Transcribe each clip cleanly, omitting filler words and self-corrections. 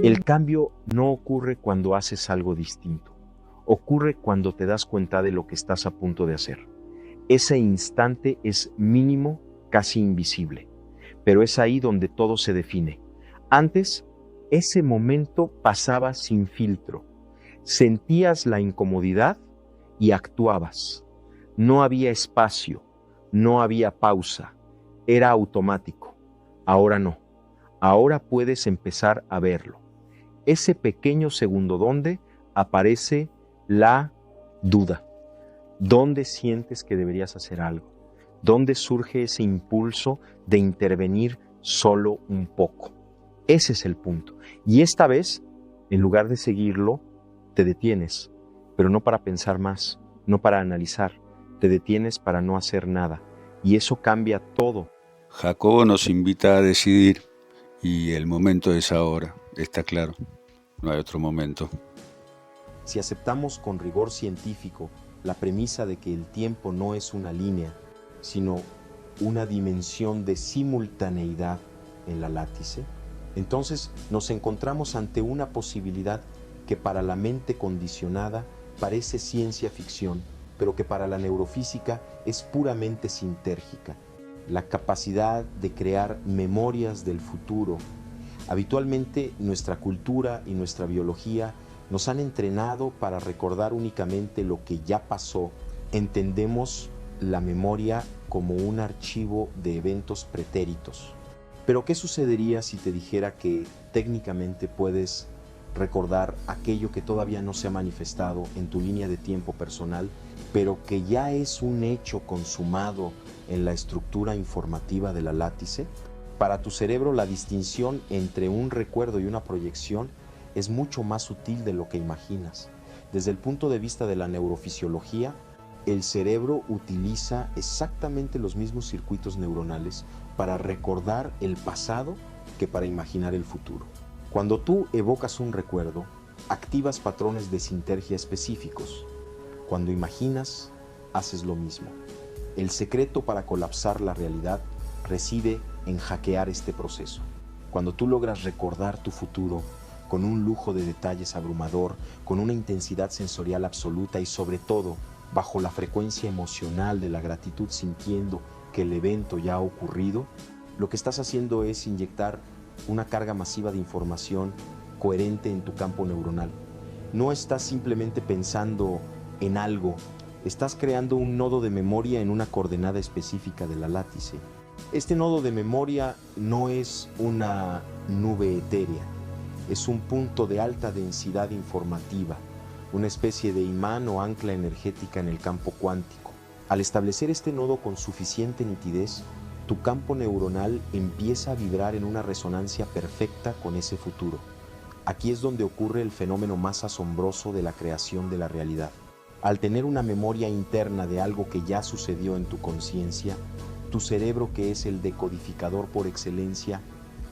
El cambio no ocurre cuando haces algo distinto. Ocurre cuando te das cuenta de lo que estás a punto de hacer. Ese instante es mínimo, casi invisible, pero es ahí donde todo se define. Antes, ese momento pasaba sin filtro. Sentías la incomodidad y actuabas. No había espacio, no había pausa, era automático. Ahora no. Ahora puedes empezar a verlo. Ese pequeño segundo donde aparece la duda. ¿Dónde sientes que deberías hacer algo? ¿Dónde surge ese impulso de intervenir solo un poco? Ese es el punto. Y esta vez, en lugar de seguirlo, te detienes, pero no para pensar más, no para analizar. Te detienes para no hacer nada. Y eso cambia todo. Jacobo nos invita a decidir y el momento es ahora, está claro. No hay otro momento. Si aceptamos con rigor científico la premisa de que el tiempo no es una línea, sino una dimensión de simultaneidad en la látice, entonces nos encontramos ante una posibilidad que para la mente condicionada parece ciencia ficción, pero que para la neurofísica es puramente sintérgica. La capacidad de crear memorias del futuro. Habitualmente nuestra cultura y nuestra biología nos han entrenado para recordar únicamente lo que ya pasó. Entendemos la memoria como un archivo de eventos pretéritos. Pero ¿qué sucedería si te dijera que técnicamente puedes recordar aquello que todavía no se ha manifestado en tu línea de tiempo personal, pero que ya es un hecho consumado en la estructura informativa de la látice? Para tu cerebro, la distinción entre un recuerdo y una proyección es mucho más sutil de lo que imaginas. Desde el punto de vista de la neurofisiología, el cerebro utiliza exactamente los mismos circuitos neuronales para recordar el pasado que para imaginar el futuro. Cuando tú evocas un recuerdo, activas patrones de sintergia específicos. Cuando imaginas, haces lo mismo. El secreto para colapsar la realidad reside en hackear este proceso. Cuando tú logras recordar tu futuro con un lujo de detalles abrumador, con una intensidad sensorial absoluta y sobre todo bajo la frecuencia emocional de la gratitud, sintiendo que el evento ya ha ocurrido, lo que estás haciendo es inyectar una carga masiva de información coherente en tu campo neuronal. No estás simplemente pensando en algo, estás creando un nodo de memoria en una coordenada específica de la látice. Este nodo de memoria no es una nube etérea, es un punto de alta densidad informativa, una especie de imán o ancla energética en el campo cuántico. Al establecer este nodo con suficiente nitidez, tu campo neuronal empieza a vibrar en una resonancia perfecta con ese futuro. Aquí es donde ocurre el fenómeno más asombroso de la creación de la realidad. Al tener una memoria interna de algo que ya sucedió en tu conciencia, tu cerebro, que es el decodificador por excelencia,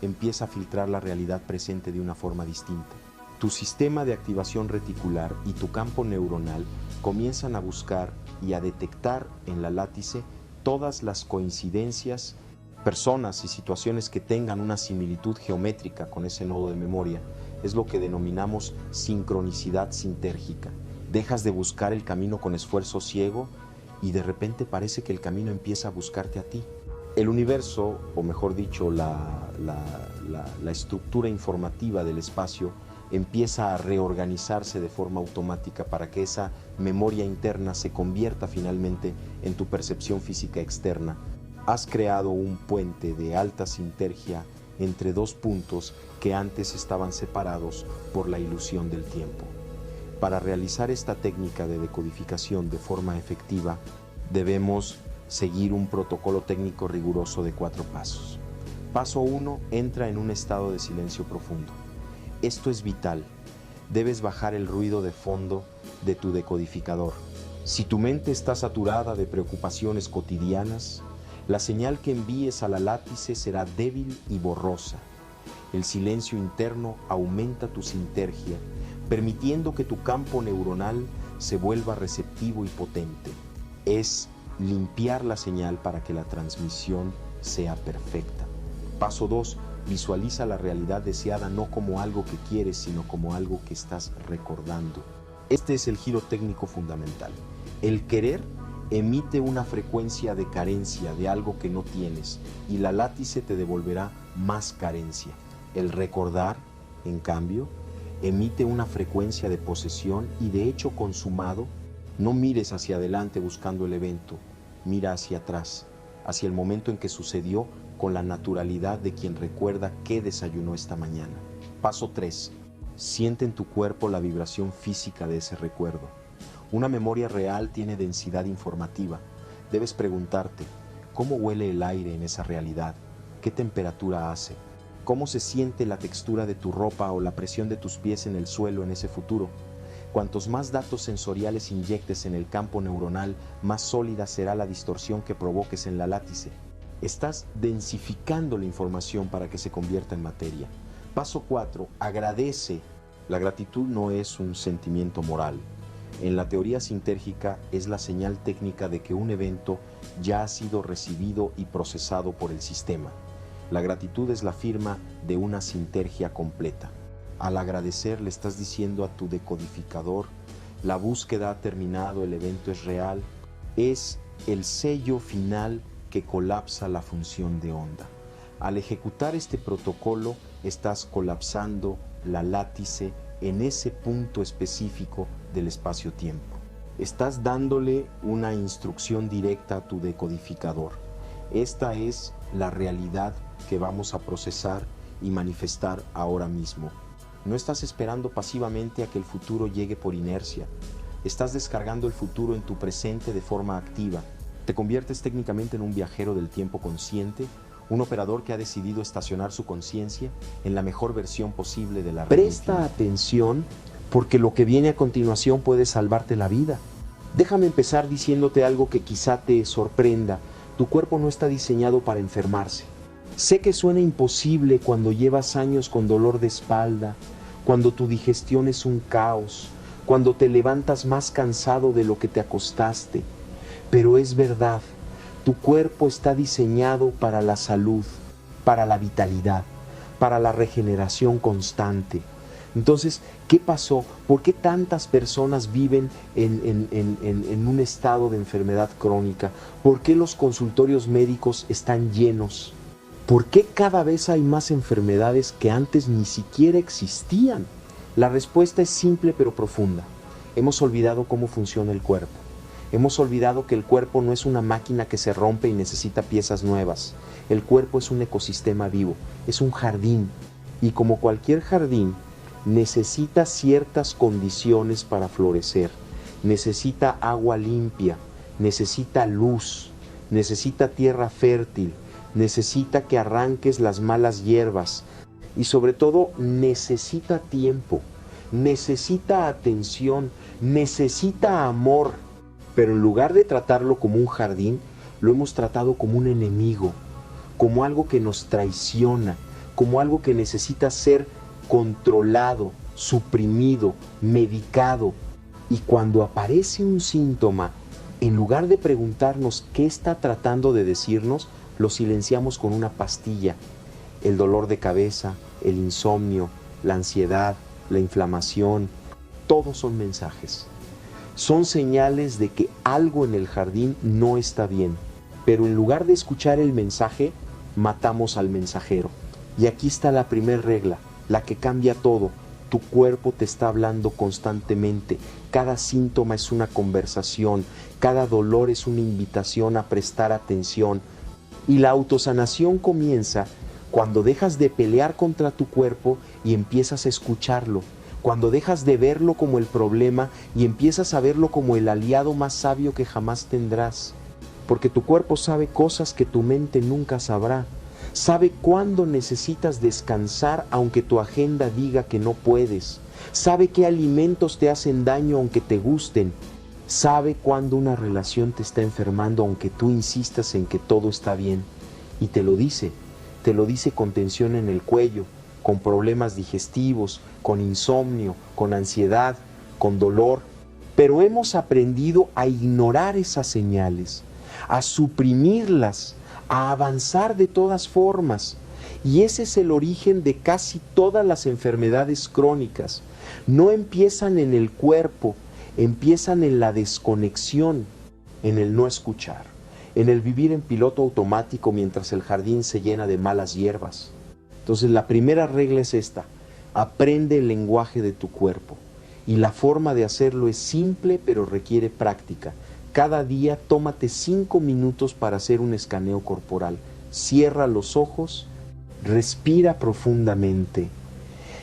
empieza a filtrar la realidad presente de una forma distinta. Tu sistema de activación reticular y tu campo neuronal comienzan a buscar y a detectar en la látice todas las coincidencias, personas y situaciones que tengan una similitud geométrica con ese nodo de memoria. Es lo que denominamos sincronicidad sintérgica. Dejas de buscar el camino con esfuerzo ciego y de repente parece que el camino empieza a buscarte a ti. El universo, o mejor dicho, la estructura informativa del espacio empieza a reorganizarse de forma automática para que esa memoria interna se convierta finalmente en tu percepción física externa. Has creado un puente de alta sintergia entre dos puntos que antes estaban separados por la ilusión del tiempo. Para realizar esta técnica de decodificación de forma efectiva, debemos seguir un protocolo técnico riguroso de 4 pasos. Paso 1, entra en un estado de silencio profundo. Esto es vital. Debes bajar el ruido de fondo de tu decodificador. Si tu mente está saturada de preocupaciones cotidianas, la señal que envíes a la látice será débil y borrosa. El silencio interno aumenta tu sintergia, permitiendo que tu campo neuronal se vuelva receptivo y potente. Es limpiar la señal para que la transmisión sea perfecta. Paso 2. Visualiza la realidad deseada no como algo que quieres, sino como algo que estás recordando. Este es el giro técnico fundamental. El querer emite una frecuencia de carencia de algo que no tienes y la látice te devolverá más carencia. El recordar, en cambio, emite una frecuencia de posesión y de hecho consumado. No mires hacia adelante buscando el evento, mira hacia atrás, hacia el momento en que sucedió con la naturalidad de quien recuerda qué desayunó esta mañana. Paso 3. Siente en tu cuerpo la vibración física de ese recuerdo. Una memoria real tiene densidad informativa. Debes preguntarte, ¿cómo huele el aire en esa realidad? ¿Qué temperatura hace? ¿Cómo se siente la textura de tu ropa o la presión de tus pies en el suelo en ese futuro? Cuantos más datos sensoriales inyectes en el campo neuronal, más sólida será la distorsión que provoques en la látice. Estás densificando la información para que se convierta en materia. Paso 4. Agradece. La gratitud no es un sentimiento moral. En la teoría sintérgica es la señal técnica de que un evento ya ha sido recibido y procesado por el sistema. La gratitud es la firma de una sintergia completa. Al agradecer le estás diciendo a tu decodificador, la búsqueda ha terminado, el evento es real. Es el sello final que colapsa la función de onda. Al ejecutar este protocolo, estás colapsando la látice en ese punto específico del espacio-tiempo. Estás dándole una instrucción directa a tu decodificador. Esta es la realidad que vamos a procesar y manifestar ahora mismo. No estás esperando pasivamente a que el futuro llegue por inercia. Estás descargando el futuro en tu presente de forma activa. Te conviertes técnicamente en un viajero del tiempo consciente, un operador que ha decidido estacionar su conciencia en la mejor versión posible de la red. Presta atención, porque lo que viene a continuación puede salvarte la vida. Déjame empezar diciéndote algo que quizá te sorprenda. Tu cuerpo no está diseñado para enfermarse. Sé que suena imposible cuando llevas años con dolor de espalda, cuando tu digestión es un caos, cuando te levantas más cansado de lo que te acostaste. Pero es verdad, tu cuerpo está diseñado para la salud, para la vitalidad, para la regeneración constante. Entonces, ¿qué pasó? ¿Por qué tantas personas viven en un estado de enfermedad crónica? ¿Por qué los consultorios médicos están llenos? ¿Por qué cada vez hay más enfermedades que antes ni siquiera existían? La respuesta es simple pero profunda. Hemos olvidado cómo funciona el cuerpo. Hemos olvidado que el cuerpo no es una máquina que se rompe y necesita piezas nuevas. El cuerpo es un ecosistema vivo, es un jardín. Y como cualquier jardín, necesita ciertas condiciones para florecer. Necesita agua limpia, necesita luz, necesita tierra fértil, necesita que arranques las malas hierbas y sobre todo necesita tiempo, necesita atención, necesita amor. Pero en lugar de tratarlo como un jardín, lo hemos tratado como un enemigo, como algo que nos traiciona, como algo que necesita ser controlado, suprimido, medicado. Y cuando aparece un síntoma, en lugar de preguntarnos qué está tratando de decirnos, lo silenciamos con una pastilla. El dolor de cabeza, el insomnio, la ansiedad, la inflamación, todos son mensajes. Son señales de que algo en el jardín no está bien. Pero en lugar de escuchar el mensaje, matamos al mensajero. Y aquí está la primera regla, la que cambia todo. Tu cuerpo te está hablando constantemente. Cada síntoma es una conversación. Cada dolor es una invitación a prestar atención. Y la autosanación comienza cuando dejas de pelear contra tu cuerpo y empiezas a escucharlo. Cuando dejas de verlo como el problema y empiezas a verlo como el aliado más sabio que jamás tendrás. Porque tu cuerpo sabe cosas que tu mente nunca sabrá. Sabe cuándo necesitas descansar aunque tu agenda diga que no puedes. Sabe qué alimentos te hacen daño aunque te gusten. Sabe cuándo una relación te está enfermando aunque tú insistas en que todo está bien. Y te lo dice con tensión en el cuello, con problemas digestivos, con insomnio, con ansiedad, con dolor. Pero hemos aprendido a ignorar esas señales, a suprimirlas, a avanzar de todas formas. Y ese es el origen de casi todas las enfermedades crónicas. No empiezan en el cuerpo, empiezan en la desconexión, en el no escuchar, en el vivir en piloto automático mientras el jardín se llena de malas hierbas. Entonces la primera regla es esta: aprende el lenguaje de tu cuerpo. Y la forma de hacerlo es simple, pero requiere práctica. Cada día tómate 5 minutos para hacer un escaneo corporal. Cierra los ojos, respira profundamente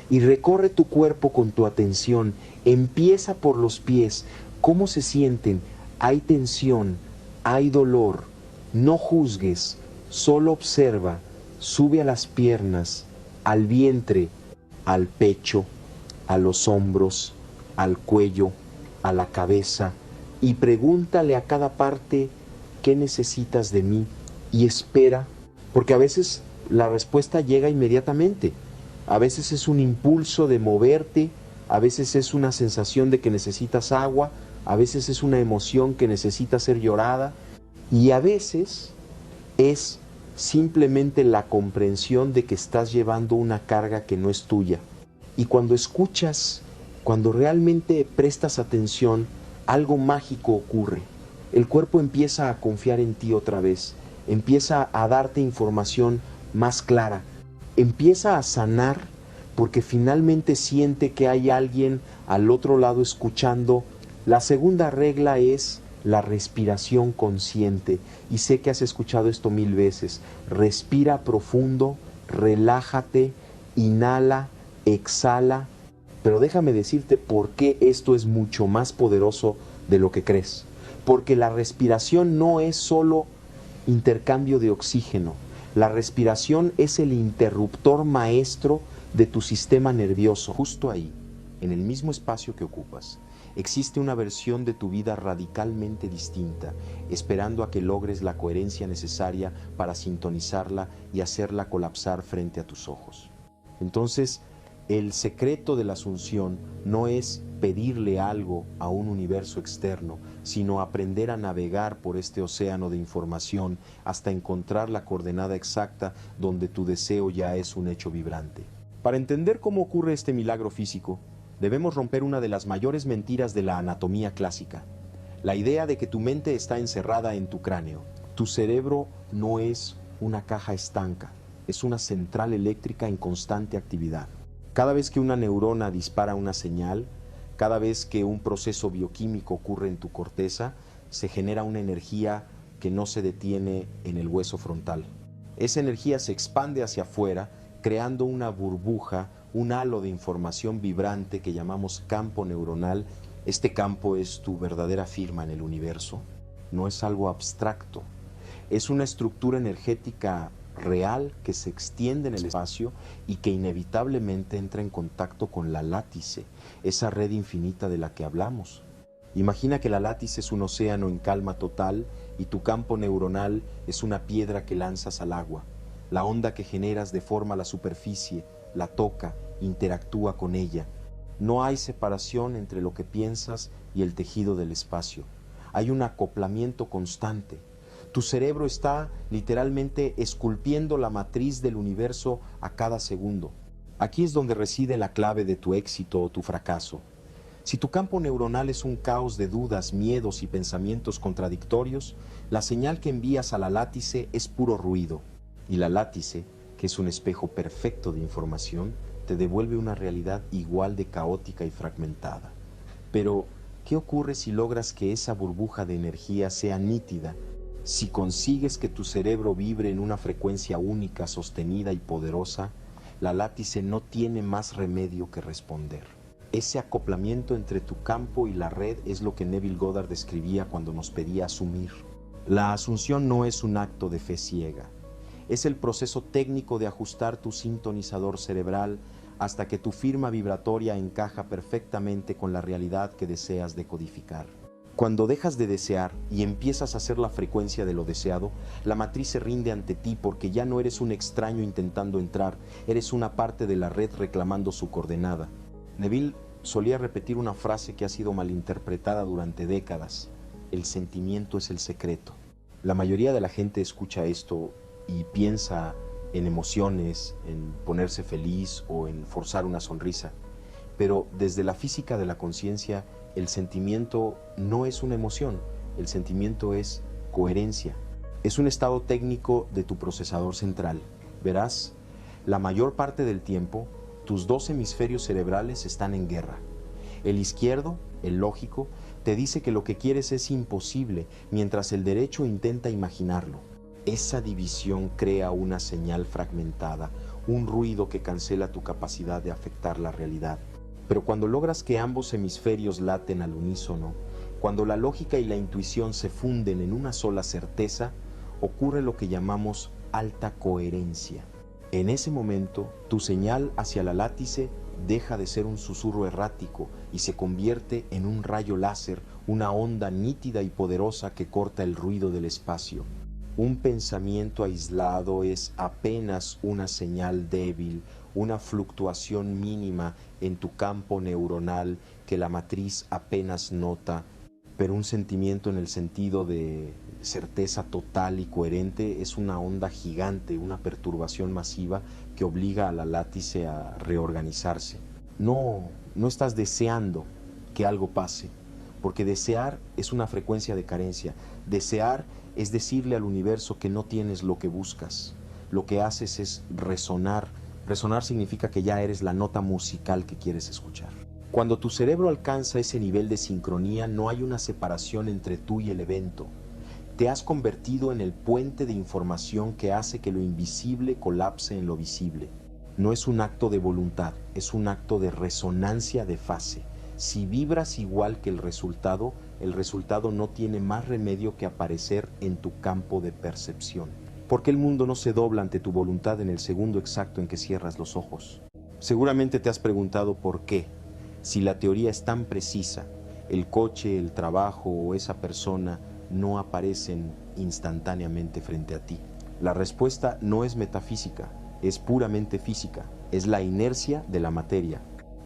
y recorre tu cuerpo con tu atención. Empieza por los pies. ¿Cómo se sienten? Hay tensión, hay dolor. No juzgues, solo observa. Sube a las piernas, al vientre, al pecho, a los hombros, al cuello, a la cabeza, y pregúntale a cada parte: ¿qué necesitas de mí? Y espera, porque a veces la respuesta llega inmediatamente. A veces es un impulso de moverte, a veces es una sensación de que necesitas agua, a veces es una emoción que necesita ser llorada, y a veces es simplemente la comprensión de que estás llevando una carga que no es tuya. Y cuando escuchas, cuando realmente prestas atención, algo mágico ocurre. El cuerpo empieza a confiar en ti otra vez, empieza a darte información más clara, empieza a sanar porque finalmente siente que hay alguien al otro lado escuchando. La segunda regla es la respiración consciente, y sé que has escuchado esto 1000 veces. Respira profundo, relájate, inhala, exhala. Pero déjame decirte por qué esto es mucho más poderoso de lo que crees. Porque la respiración no es solo intercambio de oxígeno. La respiración es el interruptor maestro de tu sistema nervioso. Justo ahí, en el mismo espacio que ocupas, existe una versión de tu vida radicalmente distinta, esperando a que logres la coherencia necesaria para sintonizarla y hacerla colapsar frente a tus ojos. Entonces, el secreto de la asunción no es pedirle algo a un universo externo, sino aprender a navegar por este océano de información hasta encontrar la coordenada exacta donde tu deseo ya es un hecho vibrante. Para entender cómo ocurre este milagro físico, debemos romper una de las mayores mentiras de la anatomía clásica: la idea de que tu mente está encerrada en tu cráneo. Tu cerebro no es una caja estanca, es una central eléctrica en constante actividad. Cada vez que una neurona dispara una señal, cada vez que un proceso bioquímico ocurre en tu corteza, se genera una energía que no se detiene en el hueso frontal. Esa energía se expande hacia afuera, creando una burbuja, un halo de información vibrante que llamamos campo neuronal. Este campo es tu verdadera firma en el universo. No es algo abstracto. Es una estructura energética real que se extiende en el espacio y que inevitablemente entra en contacto con la látice, esa red infinita de la que hablamos. Imagina que la látice es un océano en calma total y tu campo neuronal es una piedra que lanzas al agua. La onda que generas deforma la superficie, la toca, interactúa con ella. No hay separación entre lo que piensas y el tejido del espacio. Hay un acoplamiento constante. Tu cerebro está literalmente esculpiendo la matriz del universo a cada segundo. Aquí es donde reside la clave de tu éxito o tu fracaso. Si tu campo neuronal es un caos de dudas, miedos y pensamientos contradictorios, la señal que envías a la látice es puro ruido. Y la látice, que es un espejo perfecto de información, te devuelve una realidad igual de caótica y fragmentada. Pero, ¿qué ocurre si logras que esa burbuja de energía sea nítida? Si consigues que tu cerebro vibre en una frecuencia única, sostenida y poderosa, la látice no tiene más remedio que responder. Ese acoplamiento entre tu campo y la red es lo que Neville Goddard describía cuando nos pedía asumir. La asunción no es un acto de fe ciega. Es el proceso técnico de ajustar tu sintonizador cerebral hasta que tu firma vibratoria encaja perfectamente con la realidad que deseas decodificar. Cuando dejas de desear y empiezas a hacer la frecuencia de lo deseado, la matriz se rinde ante ti porque ya no eres un extraño intentando entrar, eres una parte de la red reclamando su coordenada. Neville solía repetir una frase que ha sido malinterpretada durante décadas: el sentimiento es el secreto. La mayoría de la gente escucha esto y piensa en emociones, en ponerse feliz o en forzar una sonrisa. Pero desde la física de la conciencia, el sentimiento no es una emoción, el sentimiento es coherencia. Es un estado técnico de tu procesador central. Verás, la mayor parte del tiempo, tus dos hemisferios cerebrales están en guerra. El izquierdo, el lógico, te dice que lo que quieres es imposible, mientras el derecho intenta imaginarlo. Esa división crea una señal fragmentada, un ruido que cancela tu capacidad de afectar la realidad. Pero cuando logras que ambos hemisferios laten al unísono, cuando la lógica y la intuición se funden en una sola certeza, ocurre lo que llamamos alta coherencia. En ese momento, tu señal hacia la látice deja de ser un susurro errático y se convierte en un rayo láser, una onda nítida y poderosa que corta el ruido del espacio. Un pensamiento aislado es apenas una señal débil, una fluctuación mínima en tu campo neuronal que la matriz apenas nota, pero un sentimiento en el sentido de certeza total y coherente es una onda gigante, una perturbación masiva que obliga a la látice a reorganizarse. No estás deseando que algo pase, porque desear es una frecuencia de carencia. Desear es decirle al universo que no tienes lo que buscas. Lo que haces es resonar. Resonar significa que ya eres la nota musical que quieres escuchar. Cuando tu cerebro alcanza ese nivel de sincronía, no hay una separación entre tú y el evento. Te has convertido en el puente de información que hace que lo invisible colapse en lo visible. No es un acto de voluntad, es un acto de resonancia de fase. Si vibras igual que el resultado no tiene más remedio que aparecer en tu campo de percepción. ¿Por qué el mundo no se dobla ante tu voluntad en el segundo exacto en que cierras los ojos? Seguramente te has preguntado por qué. Si la teoría es tan precisa, el coche, el trabajo o esa persona no aparecen instantáneamente frente a ti. La respuesta no es metafísica, es puramente física, es la inercia de la materia.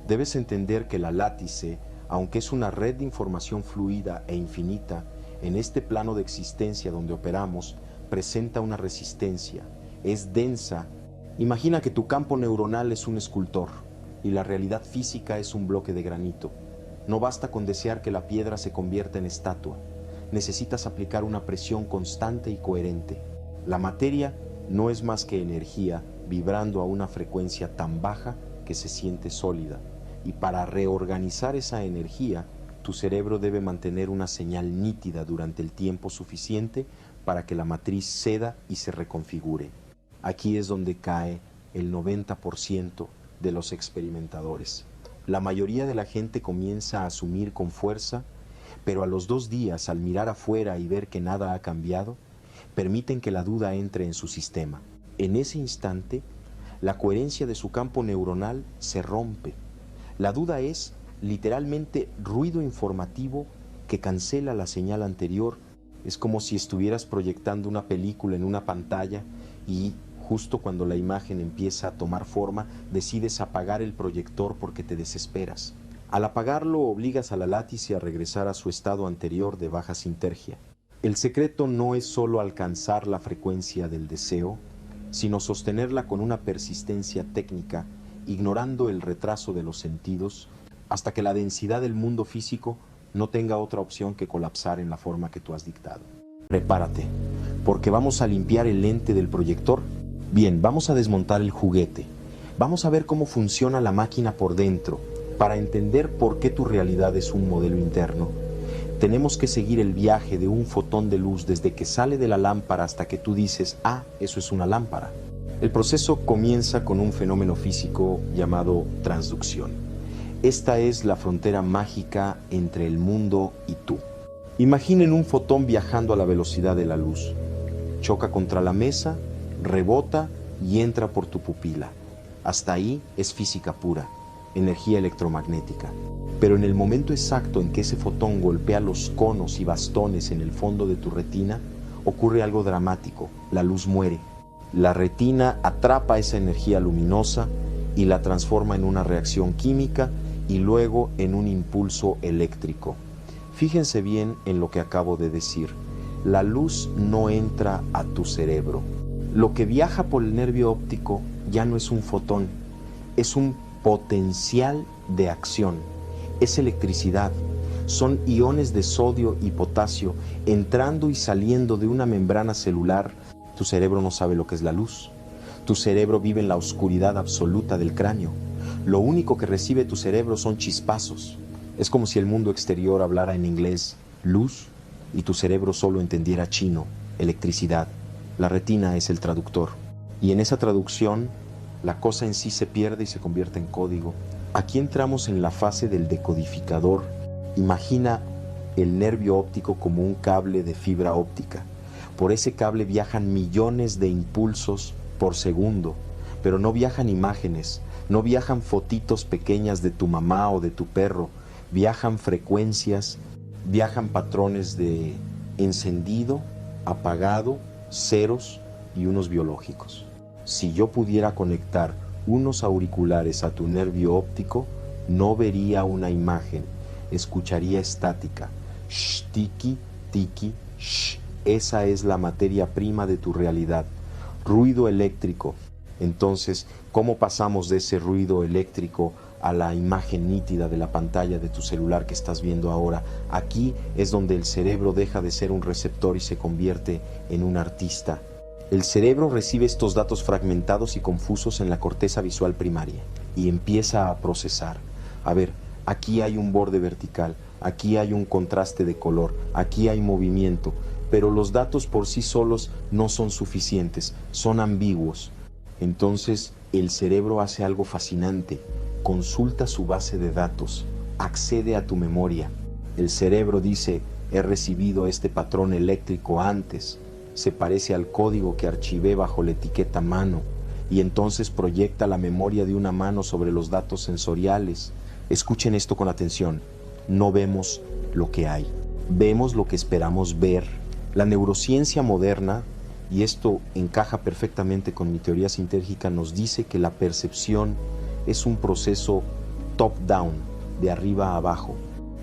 Debes entender que la látice, aunque es una red de información fluida e infinita, en este plano de existencia donde operamos, presenta una resistencia, es densa. Imagina que tu campo neuronal es un escultor y la realidad física es un bloque de granito. No basta con desear que la piedra se convierta en estatua. Necesitas aplicar una presión constante y coherente. La materia no es más que energía vibrando a una frecuencia tan baja que se siente sólida. Y para reorganizar esa energía, tu cerebro debe mantener una señal nítida durante el tiempo suficiente para que la matriz ceda y se reconfigure. Aquí es donde cae el 90% de los experimentadores. La mayoría de la gente comienza a asumir con fuerza, pero a los 2 días, al mirar afuera y ver que nada ha cambiado, permiten que la duda entre en su sistema. En ese instante, la coherencia de su campo neuronal se rompe. La duda es literalmente ruido informativo que cancela la señal anterior. Es como si estuvieras proyectando una película en una pantalla y justo cuando la imagen empieza a tomar forma, decides apagar el proyector porque te desesperas. Al apagarlo, obligas a la látice a regresar a su estado anterior de baja sintergia. El secreto no es solo alcanzar la frecuencia del deseo, sino sostenerla con una persistencia técnica, ignorando el retraso de los sentidos, hasta que la densidad del mundo físico no tenga otra opción que colapsar en la forma que tú has dictado. Prepárate, porque vamos a limpiar el lente del proyector. Bien, vamos a desmontar el juguete. Vamos a ver cómo funciona la máquina por dentro, para entender por qué tu realidad es un modelo interno. Tenemos que seguir el viaje de un fotón de luz desde que sale de la lámpara hasta que tú dices, ah, eso es una lámpara. El proceso comienza con un fenómeno físico llamado transducción. Esta es la frontera mágica entre el mundo y tú. Imaginen un fotón viajando a la velocidad de la luz. Choca contra la mesa, rebota y entra por tu pupila. Hasta ahí es física pura, energía electromagnética. Pero en el momento exacto en que ese fotón golpea los conos y bastones en el fondo de tu retina, ocurre algo dramático. La luz muere. La retina atrapa esa energía luminosa y la transforma en una reacción química y luego en un impulso eléctrico. Fíjense bien en lo que acabo de decir. La luz no entra a tu cerebro. Lo que viaja por el nervio óptico ya no es un fotón, es un potencial de acción, es electricidad. Son iones de sodio y potasio entrando y saliendo de una membrana celular. Tu cerebro no sabe lo que es la luz. Tu cerebro vive en la oscuridad absoluta del cráneo. Lo único que recibe tu cerebro son chispazos. Es como si el mundo exterior hablara en inglés, luz, y tu cerebro solo entendiera chino, electricidad. La retina es el traductor. Y en esa traducción, la cosa en sí se pierde y se convierte en código. Aquí entramos en la fase del decodificador. Imagina el nervio óptico como un cable de fibra óptica. Por ese cable viajan millones de impulsos por segundo, pero no viajan imágenes, no viajan fotitos pequeñas de tu mamá o de tu perro, viajan frecuencias, viajan patrones de encendido, apagado, ceros y unos biológicos. Si yo pudiera conectar unos auriculares a tu nervio óptico, no vería una imagen, escucharía estática. Shh, tiki, tiki, shh. Esa es la materia prima de tu realidad. Ruido eléctrico. Entonces, ¿cómo pasamos de ese ruido eléctrico a la imagen nítida de la pantalla de tu celular que estás viendo ahora? Aquí es donde el cerebro deja de ser un receptor y se convierte en un artista. El cerebro recibe estos datos fragmentados y confusos en la corteza visual primaria y empieza a procesar. A ver, aquí hay un borde vertical, aquí hay un contraste de color, aquí hay movimiento, pero los datos por sí solos no son suficientes, son ambiguos. Entonces el cerebro hace algo fascinante, consulta su base de datos, accede a tu memoria. El cerebro dice, he recibido este patrón eléctrico antes, se parece al código que archivé bajo la etiqueta mano, y entonces proyecta la memoria de una mano sobre los datos sensoriales. Escuchen esto con atención, no vemos lo que hay, vemos lo que esperamos ver. La neurociencia moderna, y esto encaja perfectamente con mi teoría sintérgica, nos dice que la percepción es un proceso top-down, de arriba a abajo.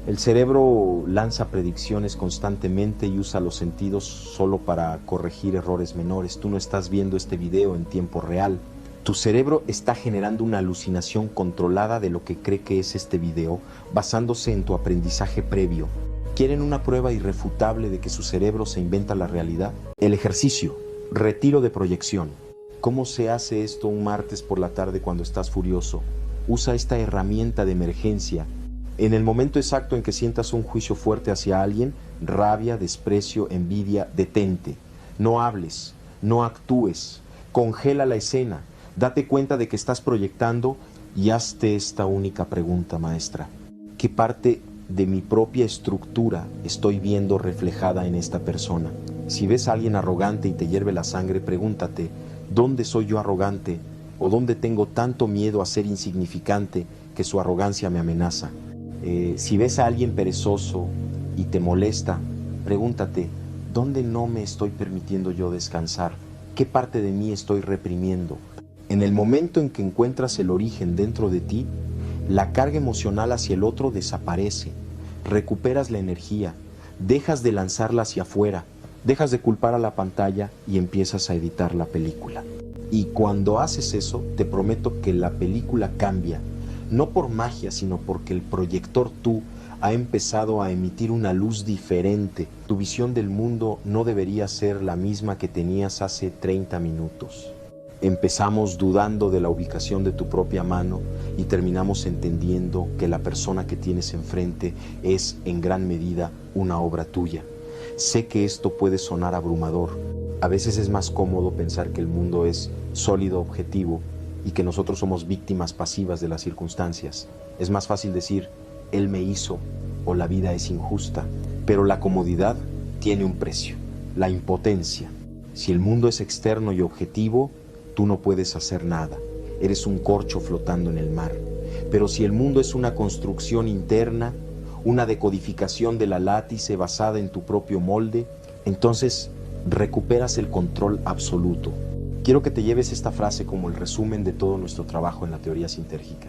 El cerebro lanza predicciones constantemente y usa los sentidos solo para corregir errores menores. Tú no estás viendo este video en tiempo real. Tu cerebro está generando una alucinación controlada de lo que cree que es este video, basándose en tu aprendizaje previo. ¿Quieren una prueba irrefutable de que su cerebro se inventa la realidad? El ejercicio, retiro de proyección. ¿Cómo se hace esto un martes por la tarde cuando estás furioso? Usa esta herramienta de emergencia. En el momento exacto en que sientas un juicio fuerte hacia alguien, rabia, desprecio, envidia, detente. No hables, no actúes, congela la escena, date cuenta de que estás proyectando y hazte esta única pregunta, maestra. ¿Qué parte de mi propia estructura estoy viendo reflejada en esta persona? Si ves a alguien arrogante y te hierve la sangre, pregúntate, ¿dónde soy yo arrogante? ¿O dónde tengo tanto miedo a ser insignificante que su arrogancia me amenaza? Si ves a alguien perezoso y te molesta, pregúntate, ¿dónde no me estoy permitiendo yo descansar? ¿Qué parte de mí estoy reprimiendo? En el momento en que encuentras el origen dentro de ti, la carga emocional hacia el otro desaparece, recuperas la energía, dejas de lanzarla hacia afuera, dejas de culpar a la pantalla y empiezas a editar la película. Y cuando haces eso, te prometo que la película cambia, no por magia, sino porque el proyector tú ha empezado a emitir una luz diferente. Tu visión del mundo no debería ser la misma que tenías hace 30 minutos. Empezamos dudando de la ubicación de tu propia mano y terminamos entendiendo que la persona que tienes enfrente es en gran medida una obra tuya. Sé que esto puede sonar abrumador. A veces es más cómodo pensar que el mundo es sólido, objetivo y que nosotros somos víctimas pasivas de las circunstancias. Es más fácil decir, él me hizo o la vida es injusta. Pero la comodidad tiene un precio, la impotencia. Si el mundo es externo y objetivo, tú no puedes hacer nada, eres un corcho flotando en el mar. Pero si el mundo es una construcción interna, una decodificación de la látice basada en tu propio molde, entonces recuperas el control absoluto. Quiero que te lleves esta frase como el resumen de todo nuestro trabajo en la teoría sintérgica.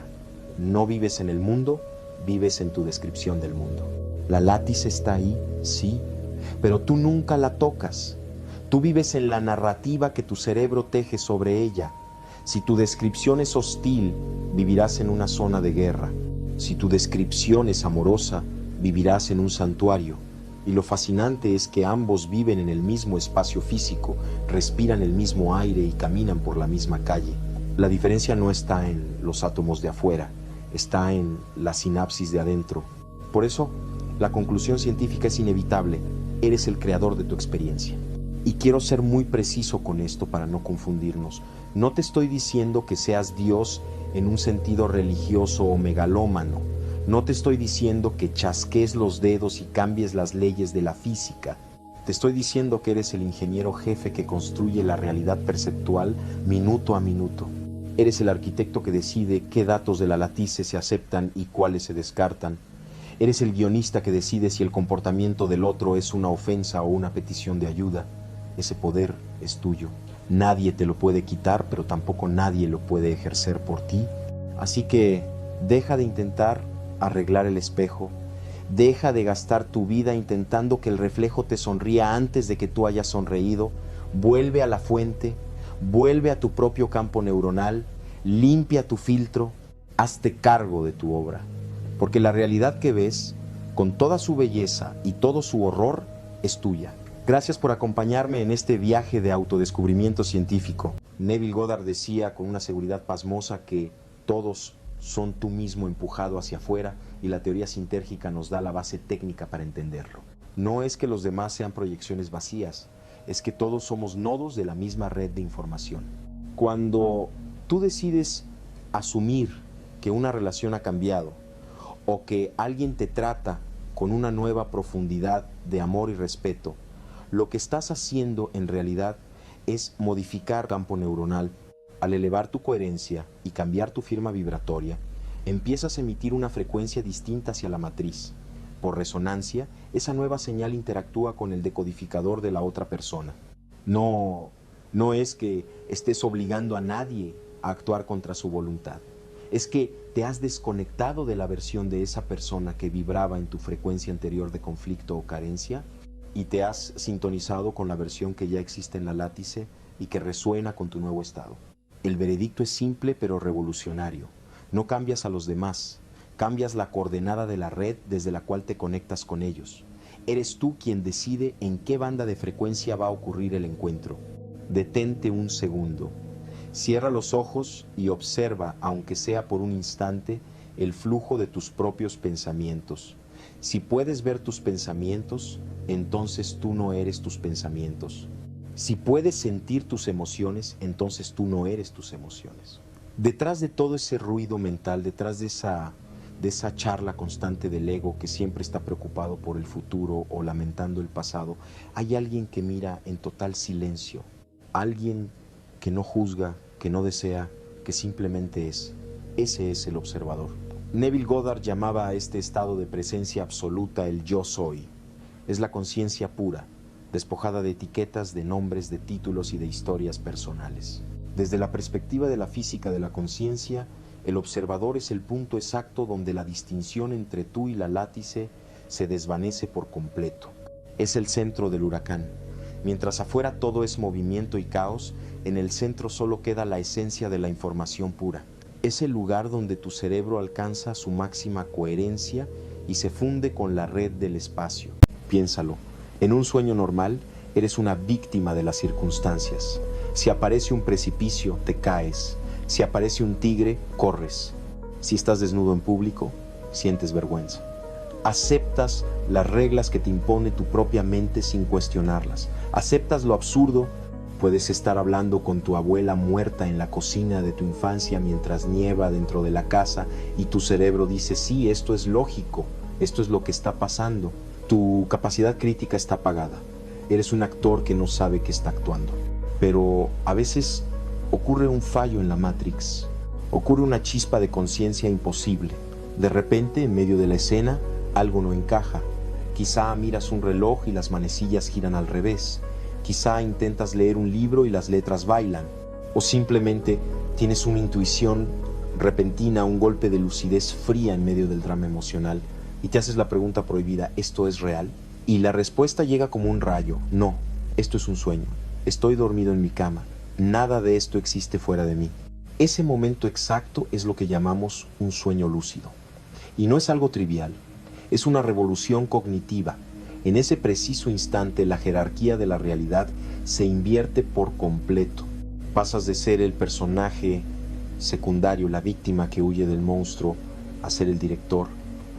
No vives en el mundo, vives en tu descripción del mundo. La látice está ahí, sí, pero tú nunca la tocas. Tú vives en la narrativa que tu cerebro teje sobre ella. Si tu descripción es hostil, vivirás en una zona de guerra. Si tu descripción es amorosa, vivirás en un santuario. Y lo fascinante es que ambos viven en el mismo espacio físico, respiran el mismo aire y caminan por la misma calle. La diferencia no está en los átomos de afuera, está en la sinapsis de adentro. Por eso, la conclusión científica es inevitable. Eres el creador de tu experiencia. Y quiero ser muy preciso con esto para no confundirnos. No te estoy diciendo que seas Dios en un sentido religioso o megalómano. No te estoy diciendo que chasques los dedos y cambies las leyes de la física. Te estoy diciendo que eres el ingeniero jefe que construye la realidad perceptual minuto a minuto. Eres el arquitecto que decide qué datos de la latice se aceptan y cuáles se descartan. Eres el guionista que decide si el comportamiento del otro es una ofensa o una petición de ayuda. Ese poder es tuyo. Nadie te lo puede quitar, pero tampoco nadie lo puede ejercer por ti. Así que deja de intentar arreglar el espejo. Deja de gastar tu vida intentando que el reflejo te sonría antes de que tú hayas sonreído. Vuelve a la fuente, vuelve a tu propio campo neuronal, limpia tu filtro, hazte cargo de tu obra. Porque la realidad que ves, con toda su belleza y todo su horror, es tuya. Gracias por acompañarme en este viaje de autodescubrimiento científico. Neville Goddard decía con una seguridad pasmosa que todos son tú mismo empujado hacia afuera y la teoría sintérgica nos da la base técnica para entenderlo. No es que los demás sean proyecciones vacías, es que todos somos nodos de la misma red de información. Cuando tú decides asumir que una relación ha cambiado o que alguien te trata con una nueva profundidad de amor y respeto, lo que estás haciendo en realidad es modificar campo neuronal. Al elevar tu coherencia y cambiar tu firma vibratoria, empiezas a emitir una frecuencia distinta hacia la matriz. Por resonancia, esa nueva señal interactúa con el decodificador de la otra persona. No es que estés obligando a nadie a actuar contra su voluntad. Es que te has desconectado de la versión de esa persona que vibraba en tu frecuencia anterior de conflicto o carencia y te has sintonizado con la versión que ya existe en la látice y que resuena con tu nuevo estado. El veredicto es simple pero revolucionario. No cambias a los demás, cambias la coordenada de la red desde la cual te conectas con ellos. Eres tú quien decide en qué banda de frecuencia va a ocurrir el encuentro. Detente un segundo. Cierra los ojos y observa, aunque sea por un instante, el flujo de tus propios pensamientos. Si puedes ver tus pensamientos, entonces tú no eres tus pensamientos. Si puedes sentir tus emociones, entonces tú no eres tus emociones. Detrás de todo ese ruido mental, detrás de esa charla constante del ego que siempre está preocupado por el futuro o lamentando el pasado, hay alguien que mira en total silencio, alguien que no juzga, que no desea, que simplemente es. Ese es el observador. Neville Goddard llamaba a este estado de presencia absoluta el yo soy. Es la conciencia pura, despojada de etiquetas, de nombres, de títulos y de historias personales. Desde la perspectiva de la física de la conciencia, el observador es el punto exacto donde la distinción entre tú y la látice se desvanece por completo. Es el centro del huracán. Mientras afuera todo es movimiento y caos, en el centro solo queda la esencia de la información pura. Es el lugar donde tu cerebro alcanza su máxima coherencia y se funde con la red del espacio. Piénsalo, en un sueño normal eres una víctima de las circunstancias. Si aparece un precipicio, te caes. Si aparece un tigre, corres. Si estás desnudo en público, sientes vergüenza. Aceptas las reglas que te impone tu propia mente sin cuestionarlas. Aceptas lo absurdo. Puedes estar hablando con tu abuela muerta en la cocina de tu infancia mientras nieva dentro de la casa y tu cerebro dice, sí, esto es lógico, esto es lo que está pasando. Tu capacidad crítica está apagada. Eres un actor que no sabe que está actuando. Pero a veces ocurre un fallo en la Matrix. Ocurre una chispa de conciencia imposible. De repente, en medio de la escena, algo no encaja. Quizá miras un reloj y las manecillas giran al revés. Quizá intentas leer un libro y las letras bailan. O simplemente tienes una intuición repentina, un golpe de lucidez fría en medio del drama emocional. Y te haces la pregunta prohibida, ¿esto es real? Y la respuesta llega como un rayo, no, esto es un sueño, estoy dormido en mi cama, nada de esto existe fuera de mí. Ese momento exacto es lo que llamamos un sueño lúcido. Y no es algo trivial, es una revolución cognitiva. En ese preciso instante la jerarquía de la realidad se invierte por completo. Pasas de ser el personaje secundario, la víctima que huye del monstruo, a ser el director.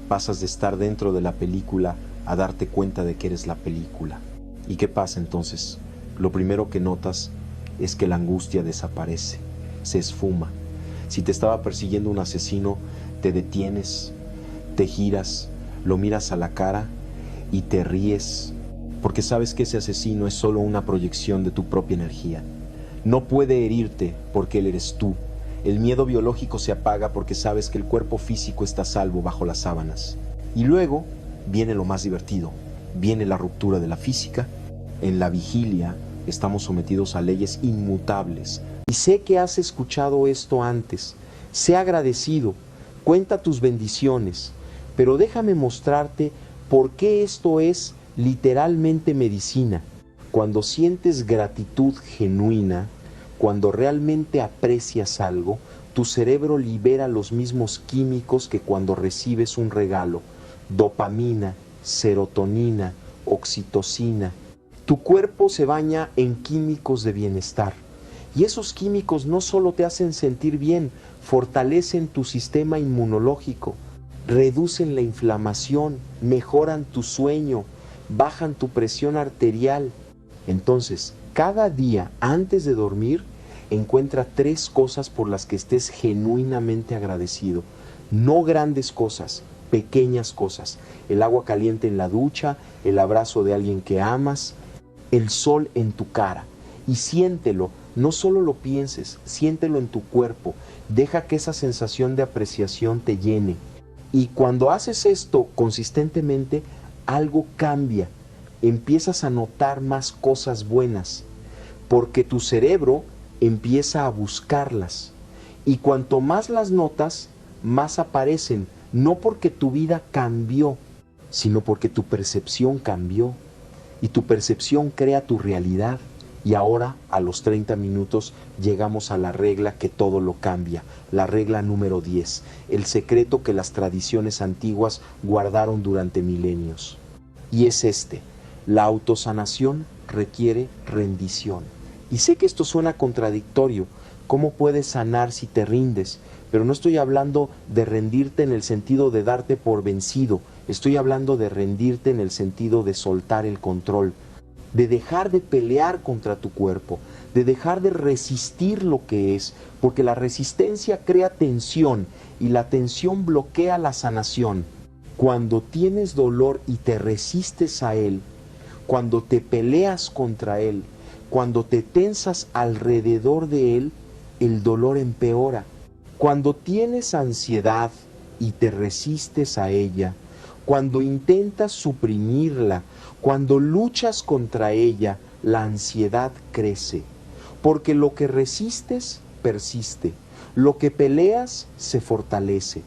Pasas de estar dentro de la película a darte cuenta de que eres la película. ¿Y qué pasa entonces? Lo primero que notas es que la angustia desaparece, se esfuma. Si te estaba persiguiendo un asesino, te detienes, te giras, lo miras a la cara y te ríes, porque sabes que ese asesino es solo una proyección de tu propia energía. No puede herirte porque él eres tú. El miedo biológico se apaga porque sabes que el cuerpo físico está a salvo bajo las sábanas. Y luego viene lo más divertido, viene la ruptura de la física. En la vigilia estamos sometidos a leyes inmutables. Y sé que has escuchado esto antes. Sé agradecido, cuenta tus bendiciones, pero déjame mostrarte por qué esto es literalmente medicina. Cuando sientes gratitud genuina, cuando realmente aprecias algo, tu cerebro libera los mismos químicos que cuando recibes un regalo: dopamina, serotonina, oxitocina. Tu cuerpo se baña en químicos de bienestar. Y esos químicos no solo te hacen sentir bien, fortalecen tu sistema inmunológico, reducen la inflamación, mejoran tu sueño, bajan tu presión arterial. Entonces, cada día antes de dormir, encuentra 3 cosas por las que estés genuinamente agradecido. No grandes cosas, pequeñas cosas. El agua caliente en la ducha, el abrazo de alguien que amas, el sol en tu cara. Y siéntelo, no solo lo pienses, siéntelo en tu cuerpo. Deja que esa sensación de apreciación te llene. Y cuando haces esto consistentemente, algo cambia. Empiezas a notar más cosas buenas, porque tu cerebro empieza a buscarlas. Y cuanto más las notas, más aparecen, no porque tu vida cambió, sino porque tu percepción cambió. Y tu percepción crea tu realidad. Y ahora, a los 30 minutos, llegamos a la regla que todo lo cambia, la regla número 10, el secreto que las tradiciones antiguas guardaron durante milenios. Y es este: la autosanación requiere rendición. Y sé que esto suena contradictorio. ¿Cómo puedes sanar si te rindes? Pero no estoy hablando de rendirte en el sentido de darte por vencido. Estoy hablando de rendirte en el sentido de soltar el control, de dejar de pelear contra tu cuerpo, de dejar de resistir lo que es, porque la resistencia crea tensión y la tensión bloquea la sanación. Cuando tienes dolor y te resistes a él, cuando te peleas contra él, cuando te tensas alrededor de él, el dolor empeora. Cuando tienes ansiedad y te resistes a ella, cuando intentas suprimirla, cuando luchas contra ella, la ansiedad crece. Porque lo que resistes persiste, lo que peleas se fortalece.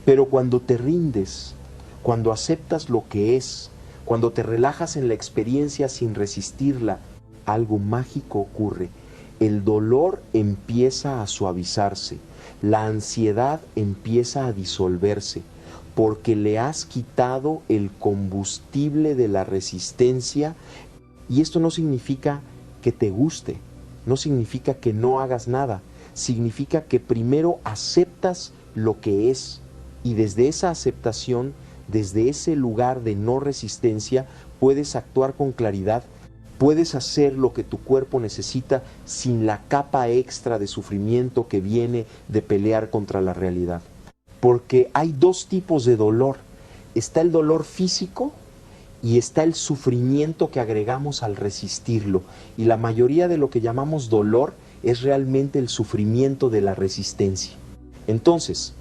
Pero cuando te rindes, cuando aceptas lo que es, cuando te relajas en la experiencia sin resistirla, algo mágico ocurre. El dolor empieza a suavizarse, la ansiedad empieza a disolverse, porque le has quitado el combustible de la resistencia. Y esto no significa que te guste, no significa que no hagas nada, significa que primero aceptas lo que es, y desde esa aceptación, desde ese lugar de no resistencia, puedes actuar con claridad. Puedes hacer lo que tu cuerpo necesita sin la capa extra de sufrimiento que viene de pelear contra la realidad. Porque hay 2 tipos de dolor. Está el dolor físico y está el sufrimiento que agregamos al resistirlo. Y la mayoría de lo que llamamos dolor es realmente el sufrimiento de la resistencia. Entonces,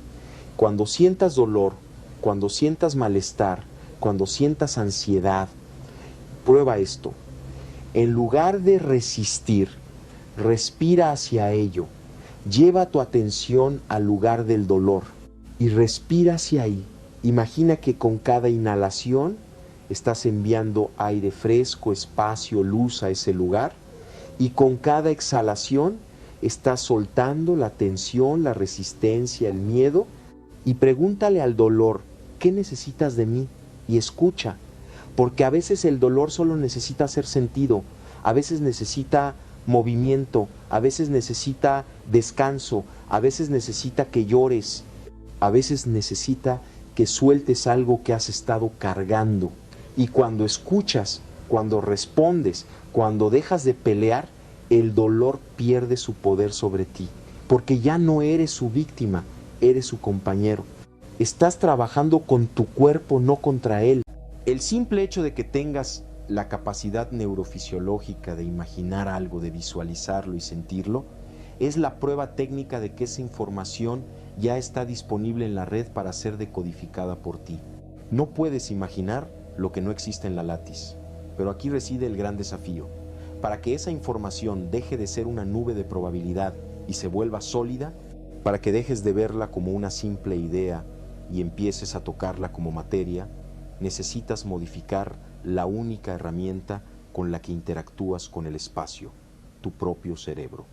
cuando sientas dolor, cuando sientas malestar, cuando sientas ansiedad, prueba esto. En lugar de resistir, respira hacia ello. Lleva tu atención al lugar del dolor y respira hacia ahí. Imagina que con cada inhalación estás enviando aire fresco, espacio, luz a ese lugar, y con cada exhalación estás soltando la tensión, la resistencia, el miedo, y pregúntale al dolor, ¿qué necesitas de mí? Y escucha, porque a veces el dolor solo necesita ser sentido, a veces necesita movimiento, a veces necesita descanso, a veces necesita que llores, a veces necesita que sueltes algo que has estado cargando. Y cuando escuchas, cuando respondes, cuando dejas de pelear, el dolor pierde su poder sobre ti, porque ya no eres su víctima, eres su compañero. Estás trabajando con tu cuerpo, no contra él. El simple hecho de que tengas la capacidad neurofisiológica de imaginar algo, de visualizarlo y sentirlo, es la prueba técnica de que esa información ya está disponible en la red para ser decodificada por ti. No puedes imaginar lo que no existe en la látiz, pero aquí reside el gran desafío. Para que esa información deje de ser una nube de probabilidad y se vuelva sólida, para que dejes de verla como una simple idea y empieces a tocarla como materia, necesitas modificar la única herramienta con la que interactúas con el espacio, tu propio cerebro.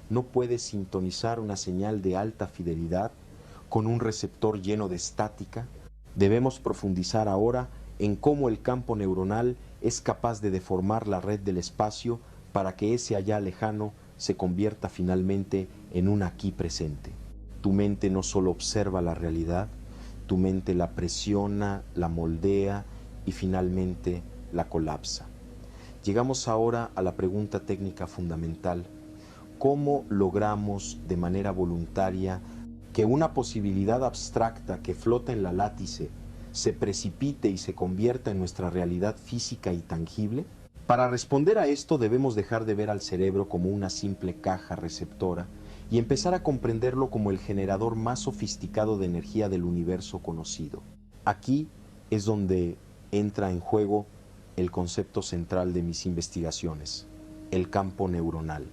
No puedes sintonizar una señal de alta fidelidad con un receptor lleno de estática. Debemos profundizar ahora en cómo el campo neuronal es capaz de deformar la red del espacio para que ese allá lejano se convierta finalmente en un aquí presente. Tu mente no solo observa la realidad, tu mente la presiona, la moldea y finalmente la colapsa. Llegamos ahora a la pregunta técnica fundamental. ¿Cómo logramos de manera voluntaria que una posibilidad abstracta que flota en la látice se precipite y se convierta en nuestra realidad física y tangible? Para responder a esto debemos dejar de ver al cerebro como una simple caja receptora y empezar a comprenderlo como el generador más sofisticado de energía del universo conocido. Aquí es donde entra en juego el concepto central de mis investigaciones, el campo neuronal.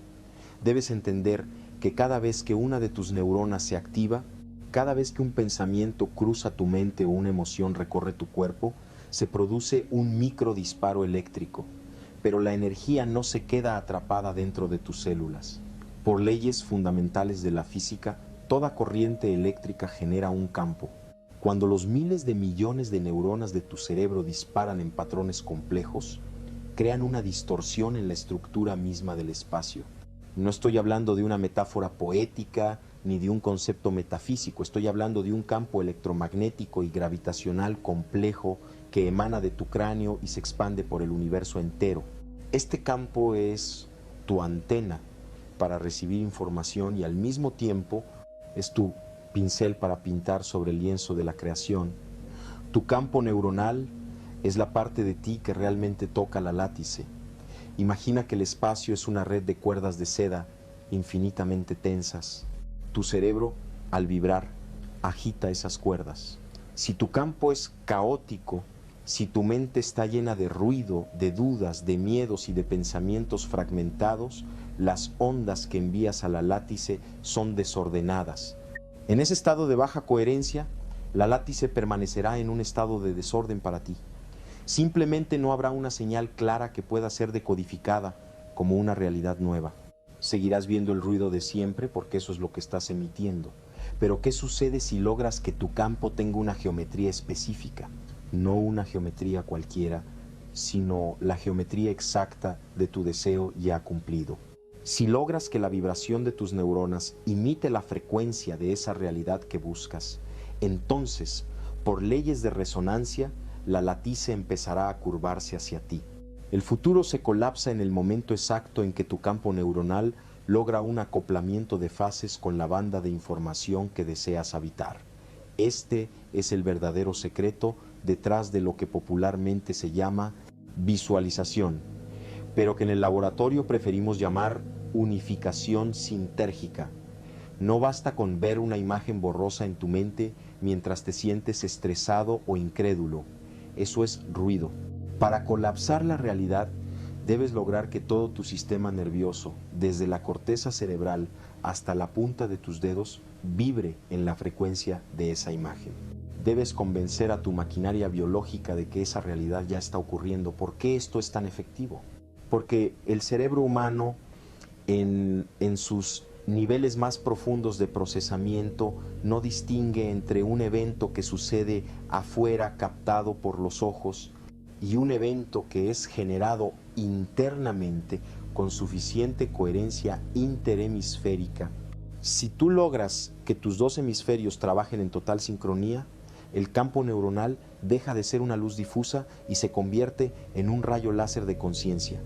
Debes entender que cada vez que una de tus neuronas se activa, cada vez que un pensamiento cruza tu mente o una emoción recorre tu cuerpo, se produce un microdisparo eléctrico, pero la energía no se queda atrapada dentro de tus células. Por leyes fundamentales de la física, toda corriente eléctrica genera un campo. Cuando los miles de millones de neuronas de tu cerebro disparan en patrones complejos, crean una distorsión en la estructura misma del espacio. No estoy hablando de una metáfora poética ni de un concepto metafísico, estoy hablando de un campo electromagnético y gravitacional complejo que emana de tu cráneo y se expande por el universo entero. Este campo es tu antena para recibir información y al mismo tiempo es tu pincel para pintar sobre el lienzo de la creación. Tu campo neuronal es la parte de ti que realmente toca la látice. Imagina que el espacio es una red de cuerdas de seda infinitamente tensas. Tu cerebro, al vibrar, agita esas cuerdas. Si tu campo es caótico, si tu mente está llena de ruido, de dudas, de miedos y de pensamientos fragmentados, las ondas que envías a la látice son desordenadas. En ese estado de baja coherencia, la látice permanecerá en un estado de desorden para ti. Simplemente no habrá una señal clara que pueda ser decodificada como una realidad nueva. Seguirás viendo el ruido de siempre porque eso es lo que estás emitiendo. Pero ¿qué sucede si logras que tu campo tenga una geometría específica? No una geometría cualquiera, sino la geometría exacta de tu deseo ya cumplido. Si logras que la vibración de tus neuronas imite la frecuencia de esa realidad que buscas, entonces, por leyes de resonancia, la látice empezará a curvarse hacia ti. El futuro se colapsa en el momento exacto en que tu campo neuronal logra un acoplamiento de fases con la banda de información que deseas habitar. Este es el verdadero secreto detrás de lo que popularmente se llama visualización, pero que en el laboratorio preferimos llamar unificación sintérgica. No basta con ver una imagen borrosa en tu mente mientras te sientes estresado o incrédulo. Eso es ruido. Para colapsar la realidad, debes lograr que todo tu sistema nervioso, desde la corteza cerebral hasta la punta de tus dedos, vibre en la frecuencia de esa imagen. debes convencer a tu maquinaria biológica de que esa realidad ya está ocurriendo. ¿Por qué esto es tan efectivo? Porque el cerebro humano, en sus niveles más profundos de procesamiento, no distingue entre un evento que sucede afuera captado por los ojos y un evento que es generado internamente con suficiente coherencia interhemisférica. Si tú logras que tus dos hemisferios trabajen en total sincronía, el campo neuronal deja de ser una luz difusa y se convierte en un rayo láser de conciencia.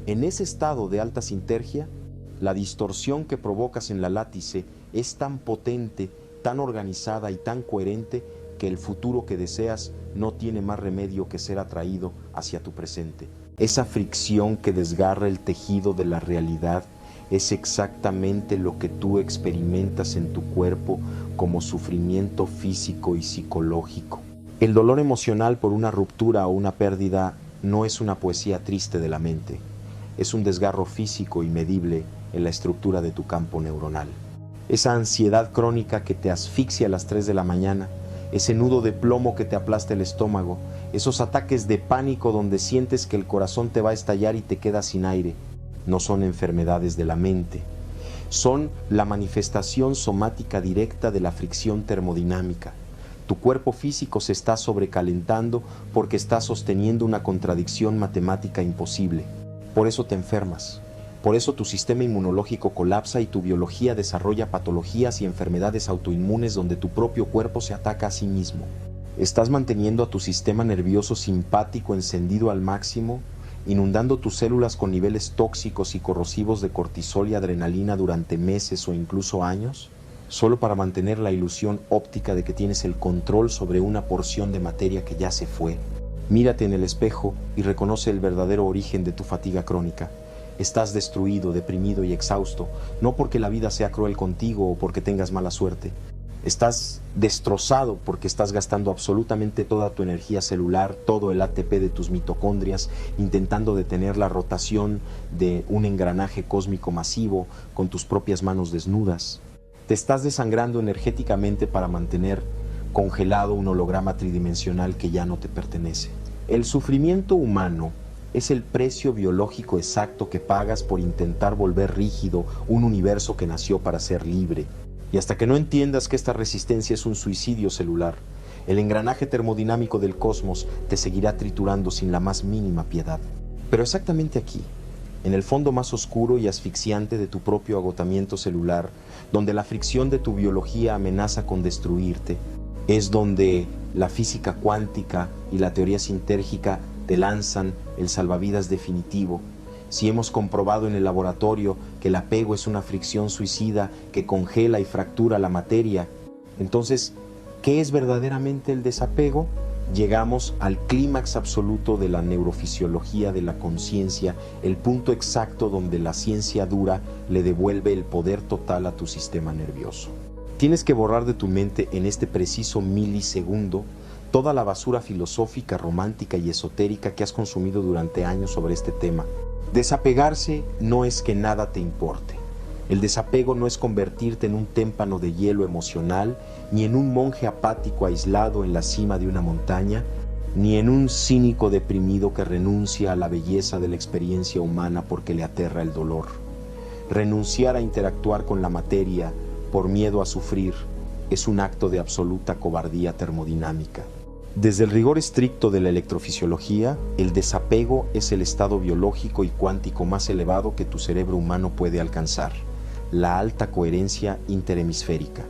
En ese estado de alta sinergia, la distorsión que provocas en la látice es tan potente, tan organizada y tan coherente que el futuro que deseas no tiene más remedio que ser atraído hacia tu presente. Esa fricción que desgarra el tejido de la realidad es exactamente lo que tú experimentas en tu cuerpo como sufrimiento físico y psicológico. El dolor emocional por una ruptura o una pérdida no es una poesía triste de la mente, es un desgarro físico y medible en la estructura de tu campo neuronal. Esa ansiedad crónica que te asfixia a las 3 de la mañana, ese nudo de plomo que te aplasta el estómago, esos ataques de pánico donde sientes que el corazón te va a estallar y te quedas sin aire, no son enfermedades de la mente, son la manifestación somática directa de la fricción termodinámica. Tu cuerpo físico se está sobrecalentando porque está sosteniendo una contradicción matemática imposible. Por eso te enfermas. Por eso tu sistema inmunológico colapsa y tu biología desarrolla patologías y enfermedades autoinmunes donde tu propio cuerpo se ataca a sí mismo. Estás manteniendo a tu sistema nervioso simpático encendido al máximo, inundando tus células con niveles tóxicos y corrosivos de cortisol y adrenalina durante meses o incluso años, solo para mantener la ilusión óptica de que tienes el control sobre una porción de materia que ya se fue. Mírate en el espejo y reconoce el verdadero origen de tu fatiga crónica. Estás destruido, deprimido y exhausto, no porque la vida sea cruel contigo o porque tengas mala suerte. Estás destrozado porque estás gastando absolutamente toda tu energía celular, todo el ATP de tus mitocondrias, intentando detener la rotación de un engranaje cósmico masivo con tus propias manos desnudas. Te estás desangrando energéticamente para mantener congelado un holograma tridimensional que ya no te pertenece. El sufrimiento humano es el precio biológico exacto que pagas por intentar volver rígido un universo que nació para ser libre. Y hasta que no entiendas que esta resistencia es un suicidio celular, el engranaje termodinámico del cosmos te seguirá triturando sin la más mínima piedad. Pero exactamente aquí, en el fondo más oscuro y asfixiante de tu propio agotamiento celular, donde la fricción de tu biología amenaza con destruirte, es donde la física cuántica y la teoría sintérgica te lanzan el salvavidas definitivo. Si hemos comprobado en el laboratorio que el apego es una fricción suicida que congela y fractura la materia, entonces, ¿qué es verdaderamente el desapego? Llegamos al clímax absoluto de la neurofisiología de la conciencia, el punto exacto donde la ciencia dura le devuelve el poder total a tu sistema nervioso. Tienes que borrar de tu mente en este preciso milisegundo toda la basura filosófica, romántica y esotérica que has consumido durante años sobre este tema. Desapegarse no es que nada te importe. El desapego no es convertirte en un témpano de hielo emocional, ni en un monje apático aislado en la cima de una montaña, ni en un cínico deprimido que renuncia a la belleza de la experiencia humana porque le aterra el dolor. Renunciar a interactuar con la materia por miedo a sufrir es un acto de absoluta cobardía termodinámica. Desde el rigor estricto de la electrofisiología, el desapego es el estado biológico y cuántico más elevado que tu cerebro humano puede alcanzar. La alta coherencia interhemisférica,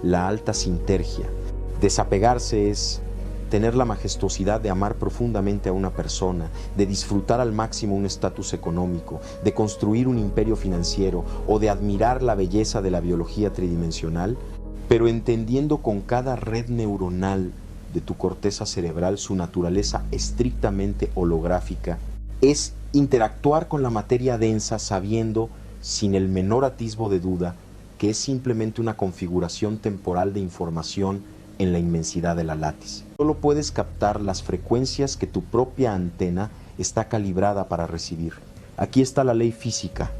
la alta sinergia. Desapegarse es tener la majestuosidad de amar profundamente a una persona, de disfrutar al máximo un estatus económico, de construir un imperio financiero o de admirar la belleza de la biología tridimensional, pero entendiendo con cada red neuronal de tu corteza cerebral su naturaleza estrictamente holográfica, es interactuar con la materia densa sabiendo, sin el menor atisbo de duda, que es simplemente una configuración temporal de información en la inmensidad de la látice. Solo puedes captar las frecuencias que tu propia antena está calibrada para recibir. Aquí está la ley física.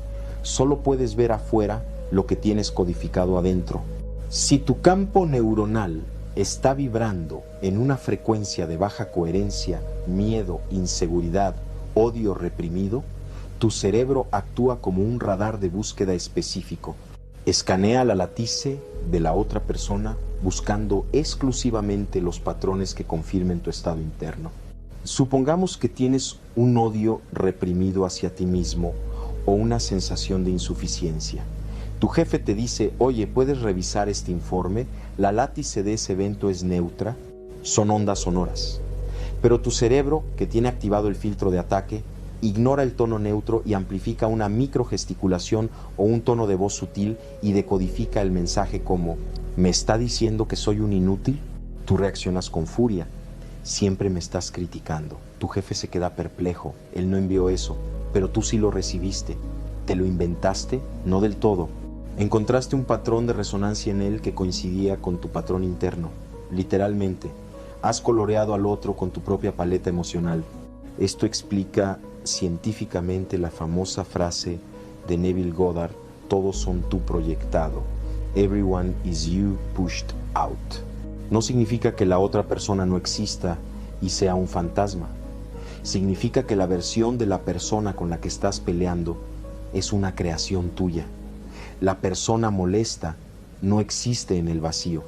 Solo puedes ver afuera lo que tienes codificado adentro. Si tu campo neuronal está vibrando en una frecuencia de baja coherencia, miedo, inseguridad, odio reprimido, tu cerebro actúa como un radar de búsqueda específico. Escanea la latice de la otra persona buscando exclusivamente los patrones que confirmen tu estado interno. Supongamos que tienes un odio reprimido hacia ti mismo o una sensación de insuficiencia. Tu jefe te dice, oye, ¿puedes revisar este informe? La látice de ese evento es neutra, son ondas sonoras. Pero tu cerebro, que tiene activado el filtro de ataque, ignora el tono neutro y amplifica una microgesticulación o un tono de voz sutil y decodifica el mensaje como, ¿me está diciendo que soy un inútil? Tú reaccionas con furia. Siempre me estás criticando. Tu jefe se queda perplejo. Él no envió eso, pero tú sí lo recibiste. ¿Te lo inventaste? No del todo. Encontraste un patrón de resonancia en él que coincidía con tu patrón interno. Literalmente, has coloreado al otro con tu propia paleta emocional. Esto explica científicamente la famosa frase de Neville Goddard, todos son tú proyectado. Everyone is you pushed out. No significa que la otra persona no exista y sea un fantasma. Significa que la versión de la persona con la que estás peleando es una creación tuya. La persona molesta no existe en el vacío.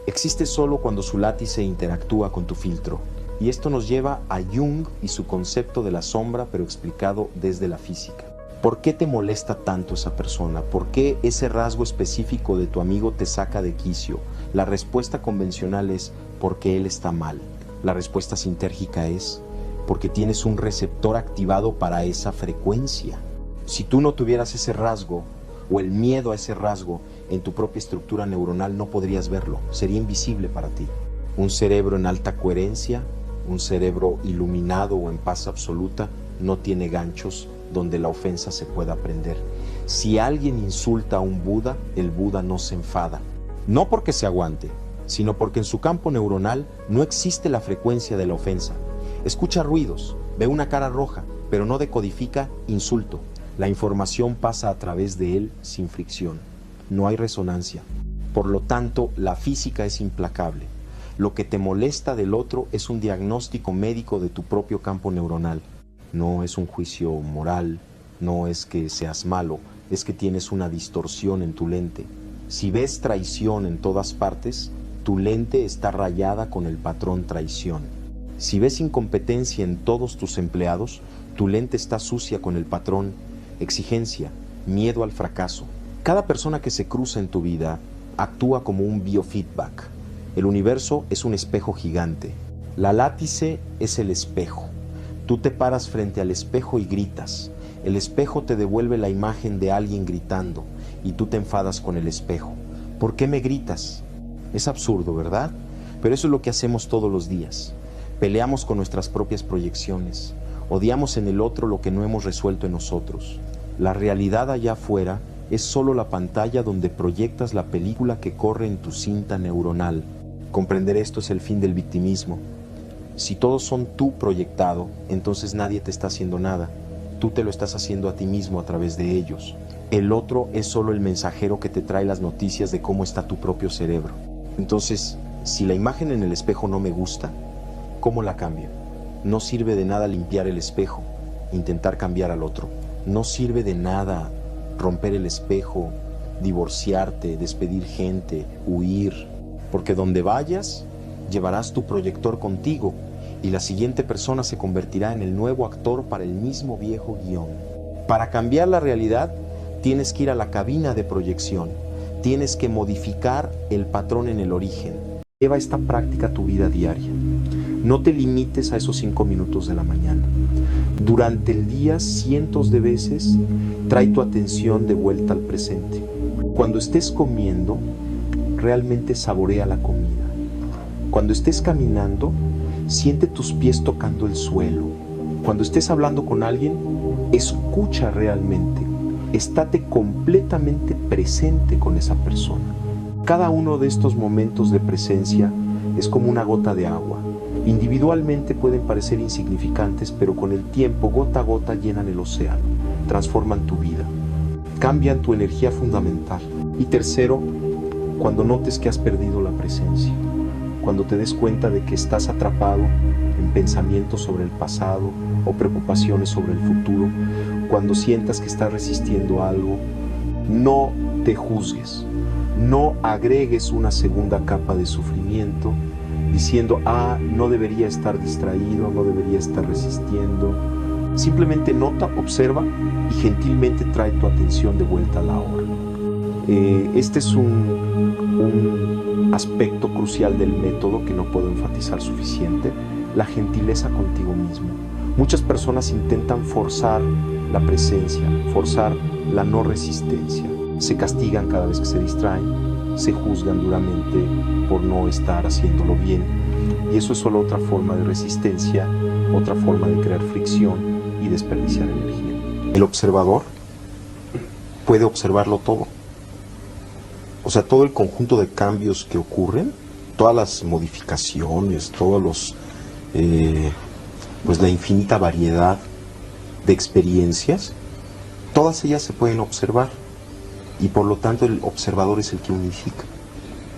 Existe solo cuando su látice interactúa con tu filtro. Y esto nos lleva a Jung y su concepto de la sombra, pero explicado desde la física. ¿Por qué te molesta tanto esa persona? ¿Por qué ese rasgo específico de tu amigo te saca de quicio? La respuesta convencional es porque él está mal. La respuesta sintérgica es porque tienes un receptor activado para esa frecuencia. Si tú no tuvieras ese rasgo o el miedo a ese rasgo en tu propia estructura neuronal, no podrías verlo. Sería invisible para ti. Un cerebro en alta coherencia, un cerebro iluminado o en paz absoluta, no tiene ganchos donde la ofensa se pueda aprender. Si alguien insulta a un Buda, el Buda no se enfada. No porque se aguante, sino porque en su campo neuronal no existe la frecuencia de la ofensa. Escucha ruidos, ve una cara roja, pero no decodifica insulto. La información pasa a través de él sin fricción. No hay resonancia. Por lo tanto, la física es implacable. Lo que te molesta del otro es un diagnóstico médico de tu propio campo neuronal. No es un juicio moral, no es que seas malo, es que tienes una distorsión en tu lente. Si ves traición en todas partes, tu lente está rayada con el patrón traición. Si ves incompetencia en todos tus empleados, tu lente está sucia con el patrón exigencia, miedo al fracaso. Cada persona que se cruza en tu vida actúa como un biofeedback. El universo es un espejo gigante. La látice es el espejo. Tú te paras frente al espejo y gritas. El espejo te devuelve la imagen de alguien gritando y tú te enfadas con el espejo. ¿Por qué me gritas? Es absurdo, ¿verdad? Pero eso es lo que hacemos todos los días. Peleamos con nuestras propias proyecciones. Odiamos en el otro lo que no hemos resuelto en nosotros. La realidad allá afuera es solo la pantalla donde proyectas la película que corre en tu cinta neuronal. Comprender esto es el fin del victimismo. Si todos son tú proyectado, entonces nadie te está haciendo nada. Tú te lo estás haciendo a ti mismo a través de ellos. El otro es solo el mensajero que te trae las noticias de cómo está tu propio cerebro. Entonces, si la imagen en el espejo no me gusta, ¿cómo la cambio? No sirve de nada limpiar el espejo, intentar cambiar al otro. No sirve de nada romper el espejo, divorciarte, despedir gente, huir. Porque donde vayas, llevarás tu proyector contigo y la siguiente persona se convertirá en el nuevo actor para el mismo viejo guión. Para cambiar la realidad, tienes que ir a la cabina de proyección. Tienes que modificar el patrón en el origen. Lleva esta práctica a tu vida diaria. No te limites a esos 5 minutos de la mañana. Durante el día, cientos de veces, trae tu atención de vuelta al presente. Cuando estés comiendo, realmente saborea la comida. Cuando estés caminando, siente tus pies tocando el suelo. Cuando estés hablando con alguien, escucha realmente. Estate completamente presente con esa persona. Cada uno de estos momentos de presencia es como una gota de agua. Individualmente pueden parecer insignificantes, pero con el tiempo, gota a gota, llenan el océano, transforman tu vida, cambian tu energía fundamental. Y tercero, cuando notes que has perdido la presencia, cuando te des cuenta de que estás atrapado en pensamientos sobre el pasado o preocupaciones sobre el futuro, cuando sientas que estás resistiendo algo, no te juzgues, no agregues una segunda capa de sufrimiento diciendo, no debería estar distraído, no debería estar resistiendo. Simplemente nota, observa y gentilmente trae tu atención de vuelta a la hora. Este es un aspecto crucial del método que no puedo enfatizar suficiente, la gentileza contigo mismo. Muchas personas intentan forzar la presencia, forzar la no resistencia. Se castigan cada vez que se distraen, se juzgan duramente por no estar haciéndolo bien. Y eso es solo otra forma de resistencia, otra forma de crear fricción y desperdiciar energía. El observador puede observarlo todo. O sea, todo el conjunto de cambios que ocurren, todas las modificaciones, todos los, pues la infinita variedad de experiencias, todas ellas se pueden observar y por lo tanto el observador es el que unifica.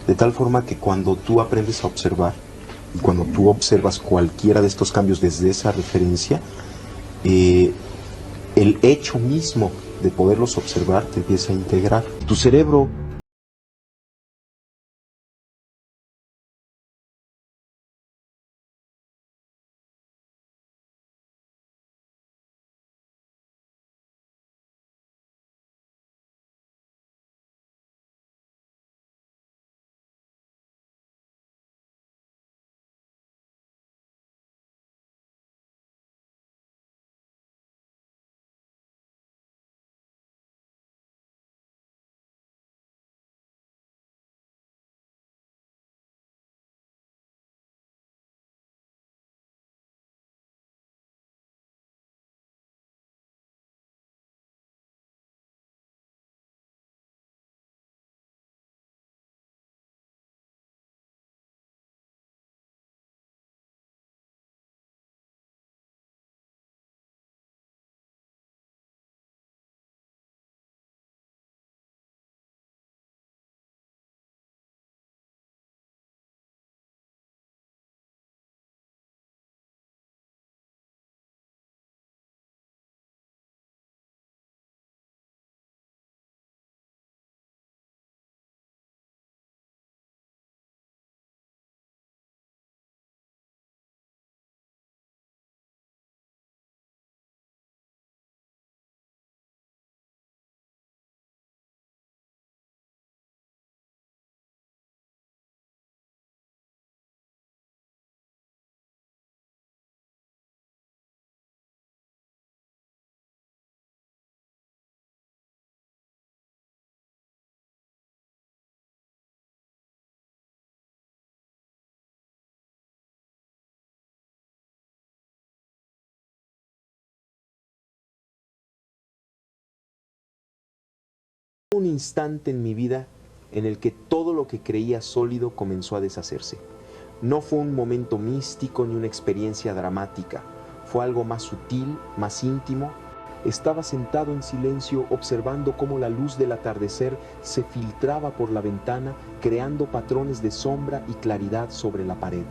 De tal forma que cuando tú aprendes a observar y cuando tú observas cualquiera de estos cambios desde esa referencia, el hecho mismo de poderlos observar te empieza a integrar. Tu cerebro un instante en mi vida en el que todo lo que creía sólido comenzó a deshacerse. No fue un momento místico ni una experiencia dramática, fue algo más sutil, más íntimo. Estaba sentado en silencio observando cómo la luz del atardecer se filtraba por la ventana, creando patrones de sombra y claridad sobre la pared.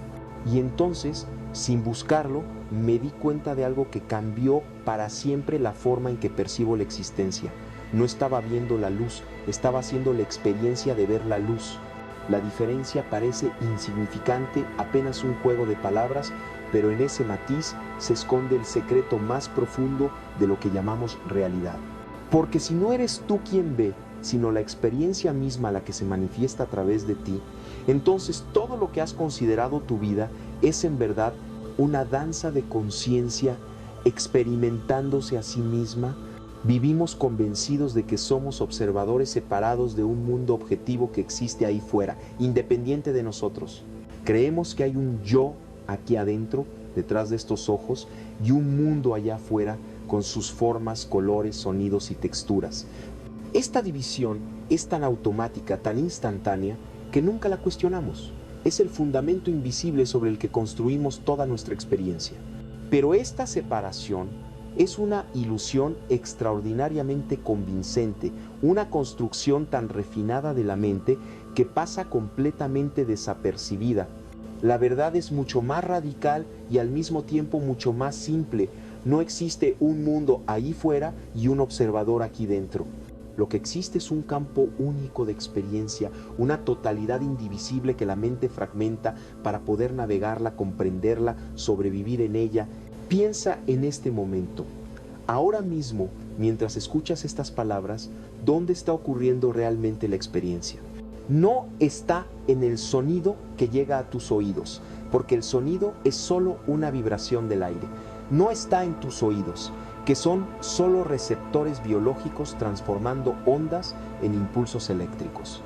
Y entonces, sin buscarlo, me di cuenta de algo que cambió para siempre la forma en que percibo la existencia. No estaba viendo la luz, estaba haciendo la experiencia de ver la luz. La diferencia parece insignificante, apenas un juego de palabras, pero en ese matiz se esconde el secreto más profundo de lo que llamamos realidad. Porque si no eres tú quien ve, sino la experiencia misma la que se manifiesta a través de ti, entonces todo lo que has considerado tu vida es en verdad una danza de conciencia experimentándose a sí misma. Vivimos convencidos de que somos observadores separados de un mundo objetivo que existe ahí fuera, independiente de nosotros. Creemos que hay un yo aquí adentro, detrás de estos ojos, y un mundo allá afuera con sus formas, colores, sonidos y texturas. Esta división es tan automática, tan instantánea, que nunca la cuestionamos. Es el fundamento invisible sobre el que construimos toda nuestra experiencia. Pero esta separación es una ilusión extraordinariamente convincente, una construcción tan refinada de la mente que pasa completamente desapercibida. La verdad es mucho más radical y al mismo tiempo mucho más simple. No existe un mundo ahí fuera y un observador aquí dentro. Lo que existe es un campo único de experiencia, una totalidad indivisible que la mente fragmenta para poder navegarla, comprenderla, sobrevivir en ella. Piensa en este momento. Ahora mismo, mientras escuchas estas palabras, ¿dónde está ocurriendo realmente la experiencia? No está en el sonido que llega a tus oídos, porque el sonido es solo una vibración del aire. No está en tus oídos, que son solo receptores biológicos transformando ondas en impulsos eléctricos.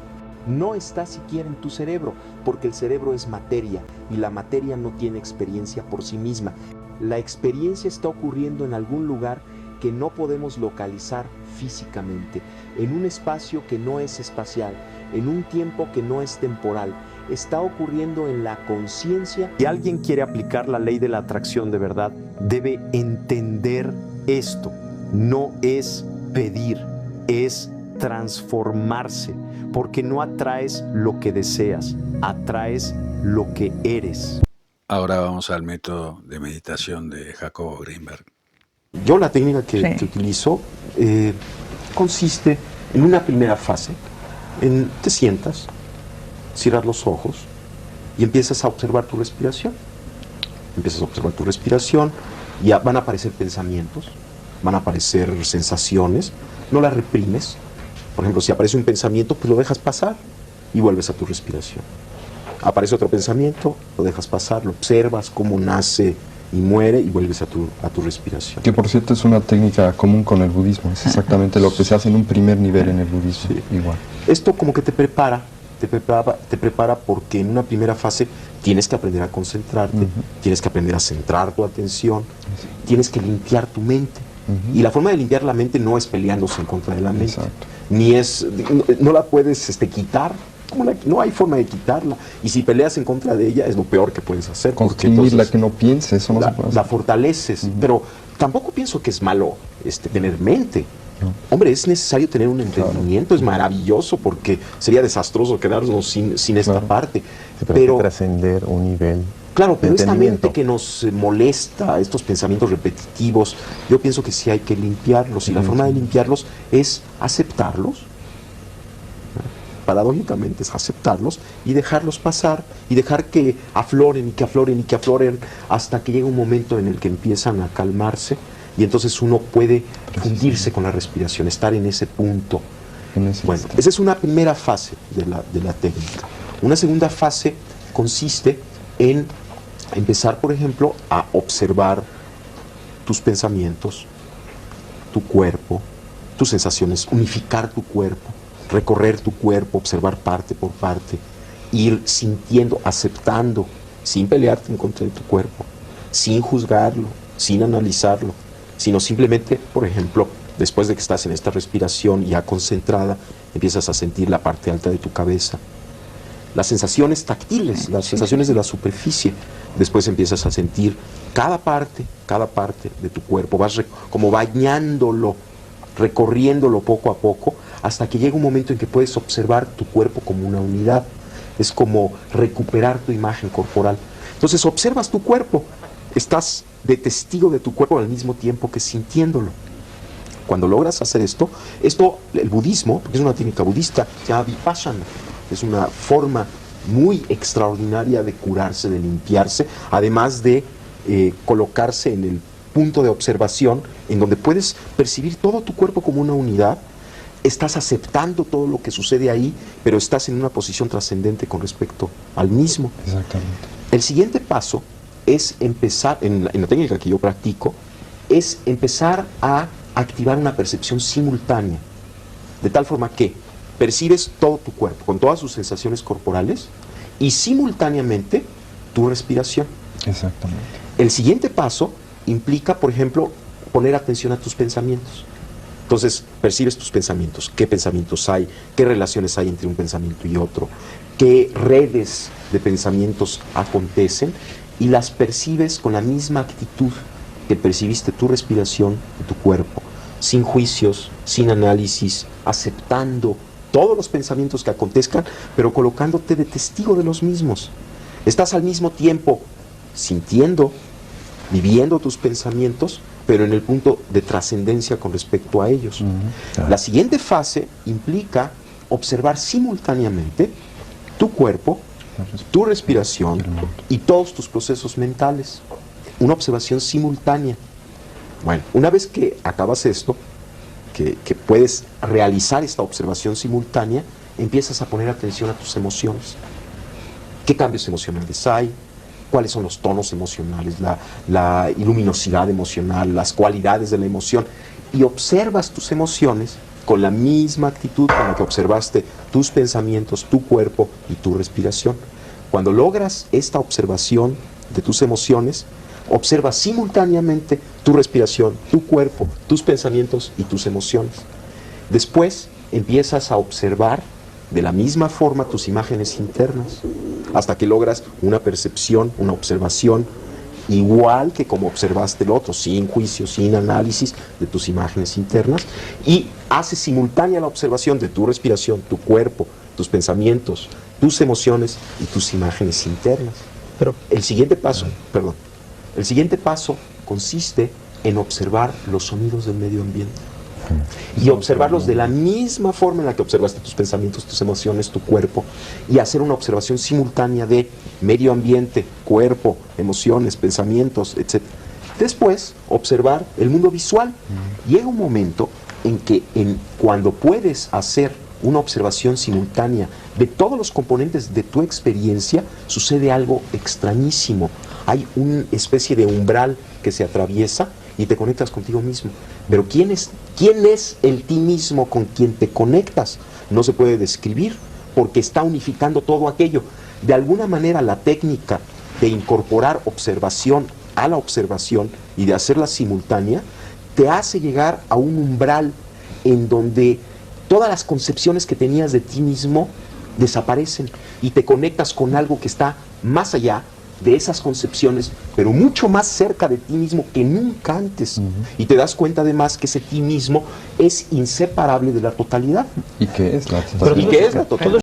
No está siquiera en tu cerebro, porque el cerebro es materia y la materia no tiene experiencia por sí misma. La experiencia está ocurriendo en algún lugar que no podemos localizar físicamente, en un espacio que no es espacial, en un tiempo que no es temporal. Está ocurriendo en la conciencia. Si alguien quiere aplicar la ley de la atracción de verdad, debe entender esto. No es pedir, es transformarse, porque no atraes lo que deseas, atraes lo que eres. Ahora vamos al método de meditación de Jacobo Greenberg. Yo la técnica que utilizo consiste en una primera fase. Te sientas, cierras los ojos y empiezas a observar tu respiración. Empiezas a observar tu respiración y van a aparecer pensamientos, van a aparecer sensaciones. No las reprimes. Por ejemplo, si aparece un pensamiento, pues lo dejas pasar y vuelves a tu respiración. Aparece otro pensamiento, lo dejas pasar, lo observas cómo nace y muere y vuelves a tu respiración. Que por cierto es una técnica común con el budismo, es exactamente lo que se hace en un primer nivel en el budismo. Sí. Igual. Esto como que te prepara porque en una primera fase tienes que aprender a concentrarte, tienes que aprender a centrar tu atención, tienes que limpiar tu mente. Y la forma de limpiar la mente no es peleándose en contra de la mente, no la puedes quitar. No hay forma de quitarla, y si peleas en contra de ella es lo peor que puedes hacer. Constriñirla, que no piense, eso no se puede hacer. La fortaleces, pero tampoco pienso que es malo tener mente. No. Hombre, es necesario tener un entendimiento, es maravilloso, porque sería desastroso quedarnos sin esta parte. Pero trascender un nivel. Claro, pero esta mente que nos molesta, estos pensamientos repetitivos, yo pienso que sí hay que limpiarlos, y la forma de limpiarlos es aceptarlos. Paradójicamente es aceptarlos y dejarlos pasar y dejar que afloren y que afloren y que afloren hasta que llega un momento en el que empiezan a calmarse, y entonces uno puede fundirse con la respiración, estar en ese punto. Bueno, esa es una primera fase de la técnica. Una segunda fase consiste en empezar, por ejemplo, a observar tus pensamientos, tu cuerpo, tus sensaciones, unificar tu cuerpo, recorrer tu cuerpo, observar parte por parte, ir sintiendo, aceptando, sin pelearte en contra de tu cuerpo, sin juzgarlo, sin analizarlo, sino simplemente, por ejemplo, después de que estás en esta respiración ya concentrada, empiezas a sentir la parte alta de tu cabeza, las sensaciones táctiles, las sensaciones de la superficie. Después empiezas a sentir cada parte de tu cuerpo, vas como bañándolo, recorriéndolo poco a poco, hasta que llega un momento en que puedes observar tu cuerpo como una unidad. Es como recuperar tu imagen corporal. Entonces observas tu cuerpo, estás de testigo de tu cuerpo al mismo tiempo que sintiéndolo. Cuando logras hacer esto, el budismo, porque es una técnica budista, se llama Vipassana, es una forma muy extraordinaria de curarse, de limpiarse, además de colocarse en el punto de observación en donde puedes percibir todo tu cuerpo como una unidad. Estás aceptando todo lo que sucede ahí, pero estás en una posición trascendente con respecto al mismo. Exactamente. El siguiente paso es empezar, en la técnica que yo practico, es empezar a activar una percepción simultánea, de tal forma que percibes todo tu cuerpo, con todas sus sensaciones corporales, y simultáneamente tu respiración. Exactamente. El siguiente paso implica, por ejemplo, poner atención a tus pensamientos. Entonces, percibes tus pensamientos, qué pensamientos hay, qué relaciones hay entre un pensamiento y otro, qué redes de pensamientos acontecen, y las percibes con la misma actitud que percibiste tu respiración y tu cuerpo, sin juicios, sin análisis, aceptando todos los pensamientos que acontezcan, pero colocándote de testigo de los mismos. Estás al mismo tiempo sintiendo, viviendo tus pensamientos, pero en el punto de trascendencia con respecto a ellos. La siguiente fase implica observar simultáneamente tu cuerpo, tu respiración y todos tus procesos mentales. Una observación simultánea. Bueno, una vez que acabas esto, que puedes realizar esta observación simultánea, empiezas a poner atención a tus emociones. ¿Qué cambios emocionales hay? ¿Cuáles son los tonos emocionales, la luminosidad emocional, las cualidades de la emoción? Y observas tus emociones con la misma actitud con la que observaste tus pensamientos, tu cuerpo y tu respiración. Cuando logras esta observación de tus emociones, observas simultáneamente tu respiración, tu cuerpo, tus pensamientos y tus emociones. Después empiezas a observar de la misma forma tus imágenes internas, hasta que logras una percepción, una observación igual que como observaste el otro, sin juicio, sin análisis de tus imágenes internas, y haces simultánea la observación de tu respiración, tu cuerpo, tus pensamientos, tus emociones y tus imágenes internas. Pero el siguiente paso, el siguiente paso consiste en observar los sonidos del medio ambiente. Y observarlos de la misma forma en la que observaste tus pensamientos, tus emociones, tu cuerpo, y hacer una observación simultánea de medio ambiente, cuerpo, emociones, pensamientos, etc. Después, observar el mundo visual. Llega un momento en que cuando puedes hacer una observación simultánea de todos los componentes de tu experiencia, sucede algo extrañísimo. Hay una especie de umbral que se atraviesa y te conectas contigo mismo. Pero ¿quién es el ti mismo con quien te conectas? No se puede describir porque está unificando todo aquello. De alguna manera la técnica de incorporar observación a la observación y de hacerla simultánea te hace llegar a un umbral en donde todas las concepciones que tenías de ti mismo desaparecen y te conectas con algo que está más allá de esas concepciones, pero mucho más cerca de ti mismo que nunca antes. Y te das cuenta además que ese ti mismo es inseparable de la totalidad. ¿Y qué es la totalidad? ¿Y qué es la totalidad?